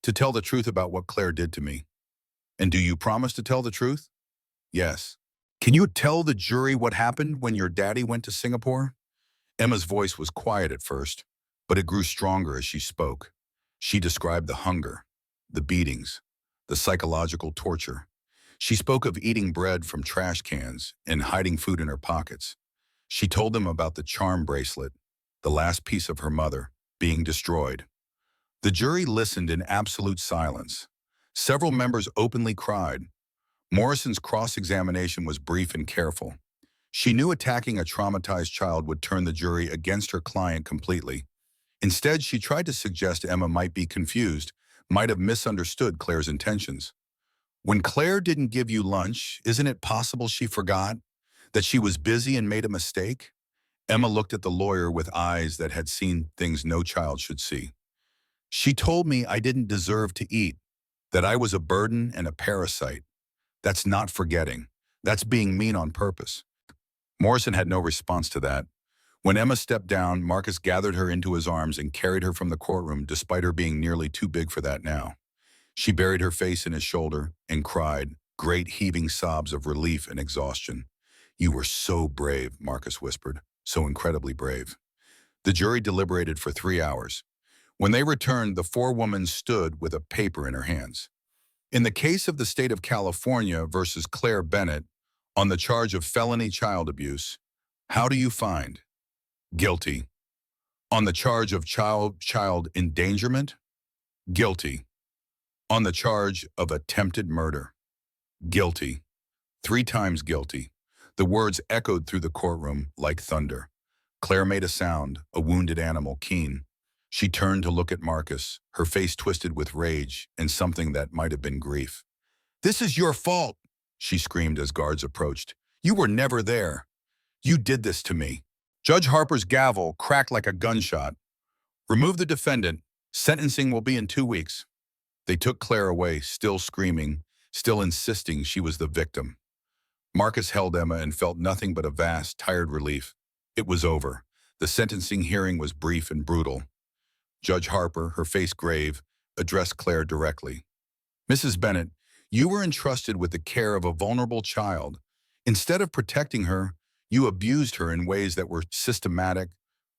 "To tell the truth about what Claire did to me." "And do you promise to tell the truth?" "Yes." "Can you tell the jury what happened when your daddy went to Singapore?" Emma's voice was quiet at first, but it grew stronger as she spoke. She described the hunger, the beatings, the psychological torture. She spoke of eating bread from trash cans and hiding food in her pockets. She told them about the charm bracelet, the last piece of her mother, being destroyed. The jury listened in absolute silence. Several members openly cried. Morrison's cross-examination was brief and careful. She knew attacking a traumatized child would turn the jury against her client completely. Instead, she tried to suggest Emma might be confused, might have misunderstood Claire's intentions. "When Claire didn't give you lunch, isn't it possible she forgot? That she was busy and made a mistake?" Emma looked at the lawyer with eyes that had seen things no child should see. "She told me I didn't deserve to eat, that I was a burden and a parasite. That's not forgetting. That's being mean on purpose." Morrison had no response to that. When Emma stepped down, Marcus gathered her into his arms and carried her from the courtroom despite her being nearly too big for that now. She buried her face in his shoulder and cried, great heaving sobs of relief and exhaustion. "You were so brave," Marcus whispered, "so incredibly brave." The jury deliberated for 3 hours. When they returned, the forewoman stood with a paper in her hands. "In the case of the state of California versus Claire Bennett, on the charge of felony child abuse, how do you find?" "Guilty." "On the charge of child endangerment?" "Guilty." "On the charge of attempted murder?" "Guilty." 3 times guilty. The words echoed through the courtroom like thunder. Claire made a sound, a wounded animal, keen. She turned to look at Marcus, her face twisted with rage and something that might have been grief. "This is your fault," she screamed as guards approached. "You were never there. You did this to me." Judge Harper's gavel cracked like a gunshot. "Remove the defendant. Sentencing will be in 2 weeks." They took Claire away, still screaming, still insisting she was the victim. Marcus held Emma and felt nothing but a vast, tired relief. It was over. The sentencing hearing was brief and brutal. Judge Harper, her face grave, addressed Claire directly. "Mrs. Bennett, you were entrusted with the care of a vulnerable child. Instead of protecting her, you abused her in ways that were systematic,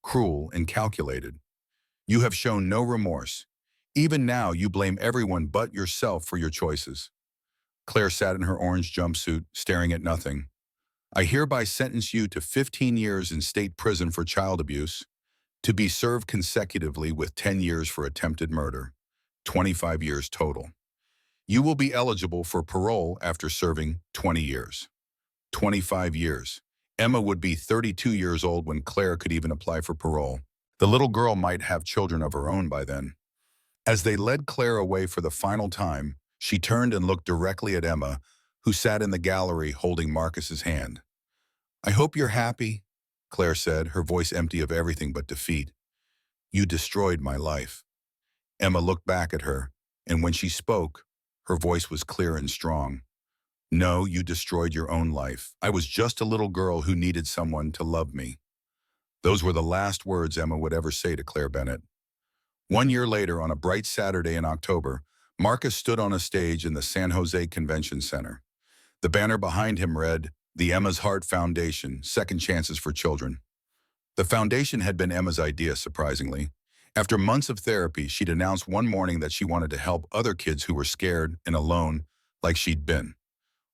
cruel, and calculated. You have shown no remorse. Even now, you blame everyone but yourself for your choices." Claire sat in her orange jumpsuit, staring at nothing. I hereby sentence you to 15 years in state prison for child abuse, to be served consecutively with 10 years for attempted murder, 25 years total. You will be eligible for parole after serving 20 years. 25 years. Emma would be 32 years old when Claire could even apply for parole. The little girl might have children of her own by then. As they led Claire away for the final time, she turned and looked directly at Emma, who sat in the gallery holding Marcus's hand. I hope you're happy, Claire said, her voice empty of everything but defeat. You destroyed my life. Emma looked back at her, and when she spoke, her voice was clear and strong. No, you destroyed your own life. I was just a little girl who needed someone to love me. Those were the last words Emma would ever say to Claire Bennett. 1 year later, on a bright Saturday in October, Marcus stood on a stage in the San Jose Convention Center. The banner behind him read, "The Emma's Heart Foundation, Second Chances for Children." The foundation had been Emma's idea, surprisingly. After months of therapy, she'd announced one morning that she wanted to help other kids who were scared and alone, like she'd been.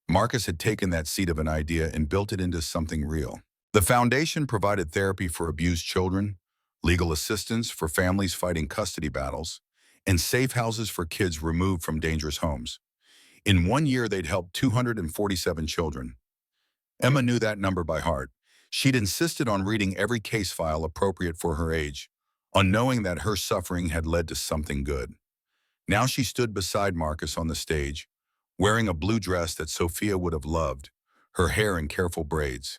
Marcus had taken that seed of an idea and built it into something real. The foundation provided therapy for abused children, legal assistance for families fighting custody battles, and safe houses for kids removed from dangerous homes. In 1 year, they'd helped 247 children. Emma knew that number by heart. She'd insisted on reading every case file appropriate for her age, on knowing that her suffering had led to something good. Now she stood beside Marcus on the stage, wearing a blue dress that Sophia would have loved, her hair in careful braids.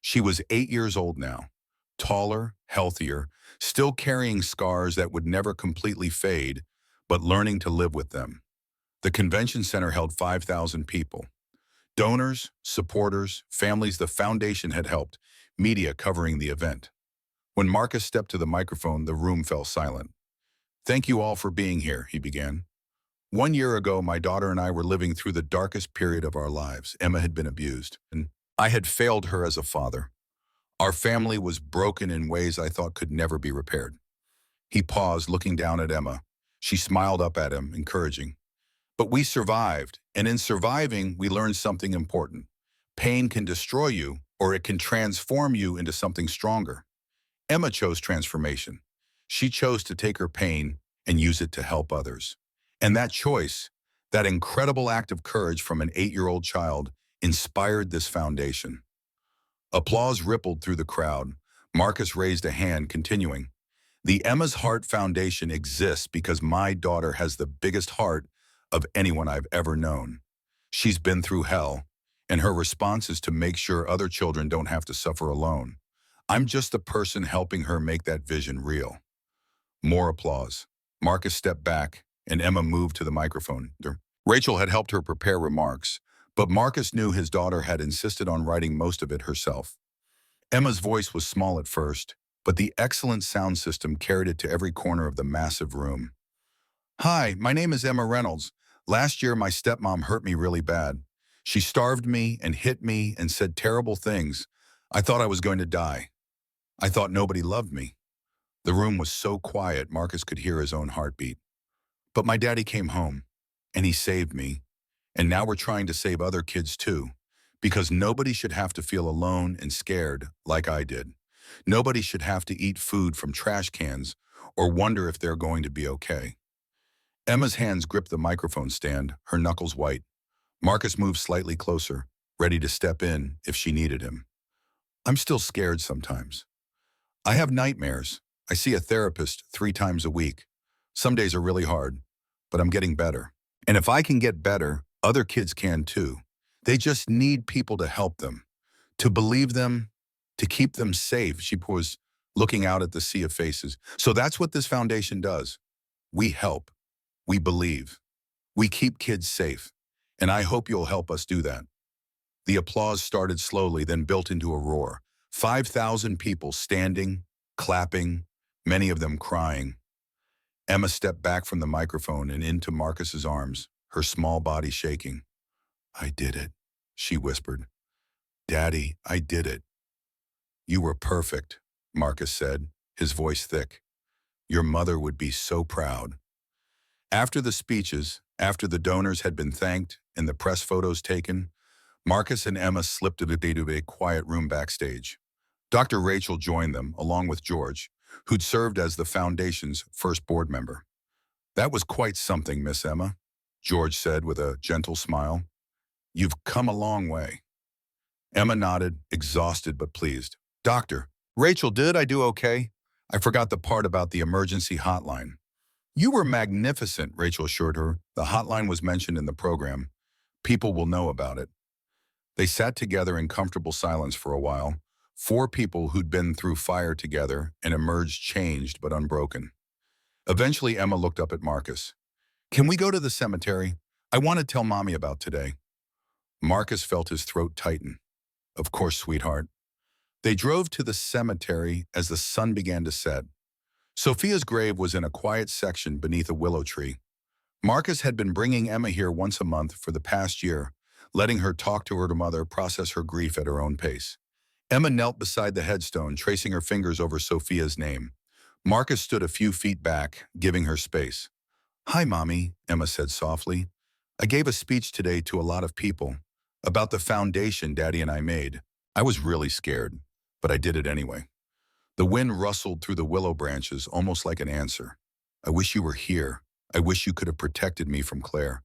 She was 8 years old now, taller, healthier, still carrying scars that would never completely fade, but learning to live with them. The convention center held 5,000 people. Donors, supporters, families the foundation had helped, media covering the event. When Marcus stepped to the microphone, the room fell silent. Thank you all for being here, he began. 1 year ago, my daughter and I were living through the darkest period of our lives. Emma had been abused, and I had failed her as a father. Our family was broken in ways I thought could never be repaired. He paused, looking down at Emma. She smiled up at him, encouraging. But we survived, and in surviving, we learned something important. Pain can destroy you, or it can transform you into something stronger. Emma chose transformation. She chose to take her pain and use it to help others. And that choice, that incredible act of courage from an 8-year-old child, inspired this foundation. Applause rippled through the crowd. Marcus raised a hand, continuing. The Emma's Heart Foundation exists because my daughter has the biggest heart of anyone I've ever known. She's been through hell, and her response is to make sure other children don't have to suffer alone. I'm just the person helping her make that vision real. More applause. Marcus stepped back, and Emma moved to the microphone. Rachel had helped her prepare remarks, but Marcus knew his daughter had insisted on writing most of it herself. Emma's voice was small at first, but the excellent sound system carried it to every corner of the massive room. Hi, my name is Emma Reynolds. Last year, my stepmom hurt me really bad. She starved me and hit me and said terrible things. I thought I was going to die. I thought nobody loved me. The room was so quiet, Marcus could hear his own heartbeat. But my daddy came home, and he saved me. And now we're trying to save other kids too, because nobody should have to feel alone and scared like I did. Nobody should have to eat food from trash cans or wonder if they're going to be okay. Emma's hands gripped the microphone stand, her knuckles white. Marcus moved slightly closer, ready to step in if she needed him. I'm still scared sometimes. I have nightmares. I see a therapist 3 times a week. Some days are really hard, but I'm getting better. And if I can get better, other kids can too. They just need people to help them, to believe them, to keep them safe. She was looking out at the sea of faces. So that's what this foundation does. We help. We believe. We keep kids safe. And I hope you'll help us do that. The applause started slowly, then built into a roar. 5,000 people standing, clapping, many of them crying. Emma stepped back from the microphone and into Marcus's arms, her small body shaking. I did it, she whispered. Daddy, I did it. You were perfect, Marcus said, his voice thick. Your mother would be so proud. After the speeches, After the donors had been thanked and the press photos taken, Marcus and Emma slipped into a quiet room backstage. Dr. Rachel joined them, along with George, who'd served as the foundation's first board member. "That was quite something, Miss Emma," George said with a gentle smile. "You've come a long way." Emma nodded, exhausted but pleased. "Doctor, Rachel, did I do okay? I forgot the part about the emergency hotline." "You were magnificent," Rachel assured her. "The hotline was mentioned in the program. People will know about it." They sat together in comfortable silence for a while, four people who'd been through fire together and emerged changed but unbroken. Eventually, Emma looked up at Marcus. "Can we go to the cemetery? I want to tell Mommy about today." Marcus felt his throat tighten. "Of course, sweetheart." They drove to the cemetery as the sun began to set. Sophia's grave was in a quiet section beneath a willow tree. Marcus had been bringing Emma here once a month for the past year, letting her talk to her mother, process her grief at her own pace. Emma knelt beside the headstone, tracing her fingers over Sophia's name. Marcus stood a few feet back, giving her space. "Hi, Mommy," Emma said softly. "I gave a speech today to a lot of people about the foundation Daddy and I made. I was really scared, but I did it anyway." The wind rustled through the willow branches, almost like an answer. "I wish you were here. I wish you could have protected me from Claire.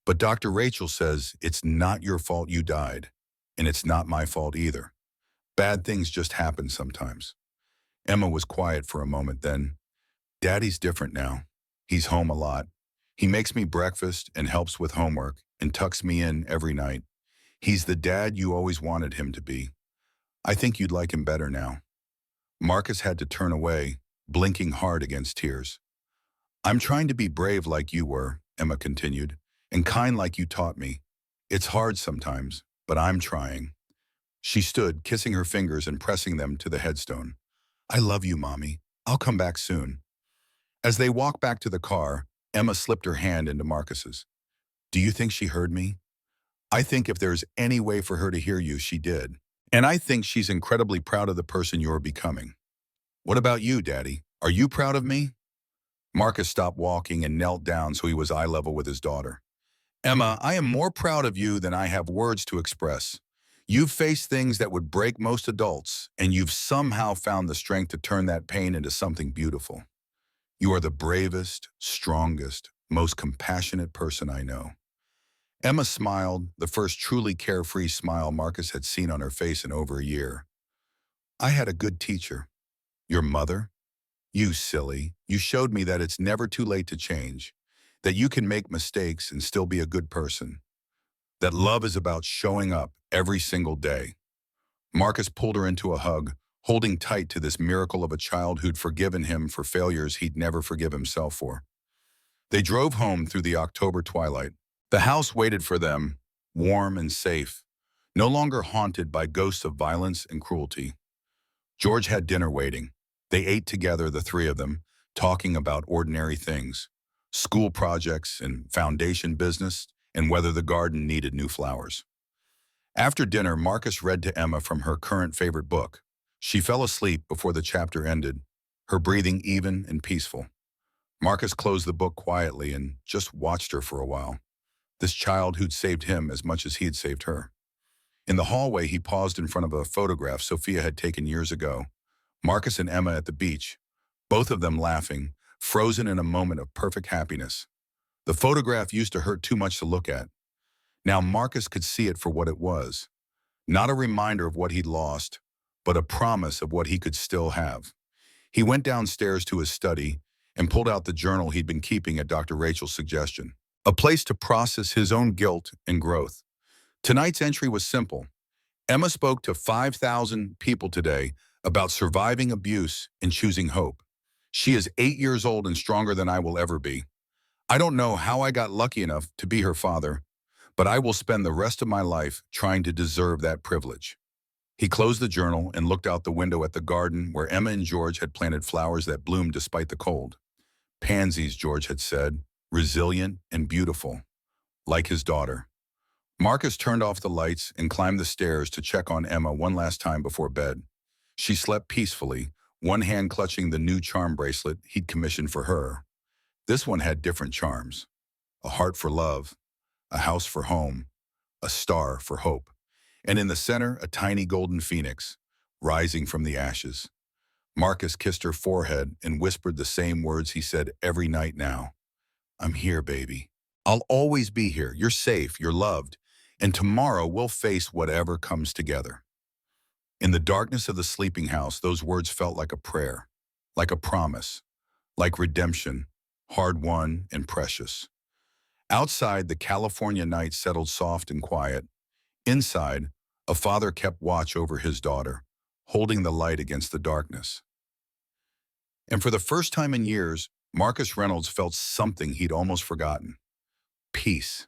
But Dr. Rachel says it's not your fault you died, and it's not my fault either. Bad things just happen sometimes." Emma was quiet for a moment then. "Daddy's different now. He's home a lot. He makes me breakfast and helps with homework and tucks me in every night. He's the dad you always wanted him to be. I think you'd like him better now." Marcus had to turn away, blinking hard against tears. "I'm trying to be brave like you were," Emma continued, "and kind like you taught me. It's hard sometimes, but I'm trying." She stood, kissing her fingers and pressing them to the headstone. "I love you, Mommy. I'll come back soon." As they walked back to the car, Emma slipped her hand into Marcus's. "Do you think she heard me? I think if there's any way for her to hear you, she did. And I think she's incredibly proud of the person you're becoming. What about you, Daddy? Are you proud of me?" Marcus stopped walking and knelt down so he was eye level with his daughter. "Emma, I am more proud of you than I have words to express. You've faced things that would break most adults, and you've somehow found the strength to turn that pain into something beautiful. You are the bravest, strongest, most compassionate person I know." Emma smiled, the first truly carefree smile Marcus had seen on her face in over a year. "I had a good teacher." "Your mother?" "You silly. You showed me that it's never too late to change, that you can make mistakes and still be a good person, that love is about showing up every single day." Marcus pulled her into a hug, holding tight to this miracle of a child who'd forgiven him for failures he'd never forgive himself for. They drove home through the October twilight. The house waited for them, warm and safe, no longer haunted by ghosts of violence and cruelty. George had dinner waiting. They ate together, the three of them, talking about ordinary things, school projects and foundation business, and whether the garden needed new flowers. After dinner, Marcus read to Emma from her current favorite book. She fell asleep before the chapter ended, her breathing even and peaceful. Marcus closed the book quietly and just watched her for a while. This child who'd saved him as much as he'd saved her. In the hallway, he paused in front of a photograph Sophia had taken years ago. Marcus and Emma at the beach, both of them laughing, frozen in a moment of perfect happiness. The photograph used to hurt too much to look at. Now Marcus could see it for what it was. Not a reminder of what he'd lost, but a promise of what he could still have. He went downstairs to his study and pulled out the journal he'd been keeping at Dr. Rachel's suggestion, a place to process his own guilt and growth. Tonight's entry was simple. Emma spoke to 5,000 people today about surviving abuse and choosing hope. She is 8 years old and stronger than I will ever be. I don't know how I got lucky enough to be her father, but I will spend the rest of my life trying to deserve that privilege." He closed the journal and looked out the window at the garden where Emma and George had planted flowers that bloomed despite the cold. Pansies, George had said, resilient and beautiful, like his daughter. Marcus turned off the lights and climbed the stairs to check on Emma one last time before bed. She slept peacefully, one hand clutching the new charm bracelet he'd commissioned for her. This one had different charms. a heart for love, a house for home, a star for hope. And in the center, a tiny golden phoenix, rising from the ashes. Marcus kissed her forehead and whispered the same words he said every night now. I'm here, baby. I'll always be here. You're safe, you're loved, and tomorrow we'll face whatever comes together. In the darkness of the sleeping house, those words felt like a prayer, like a promise, like redemption, hard-won and precious. Outside, the California night settled soft and quiet. Inside, a father kept watch over his daughter, holding the light against the darkness. And for the first time in years, Marcus Reynolds felt something he'd almost forgotten: peace.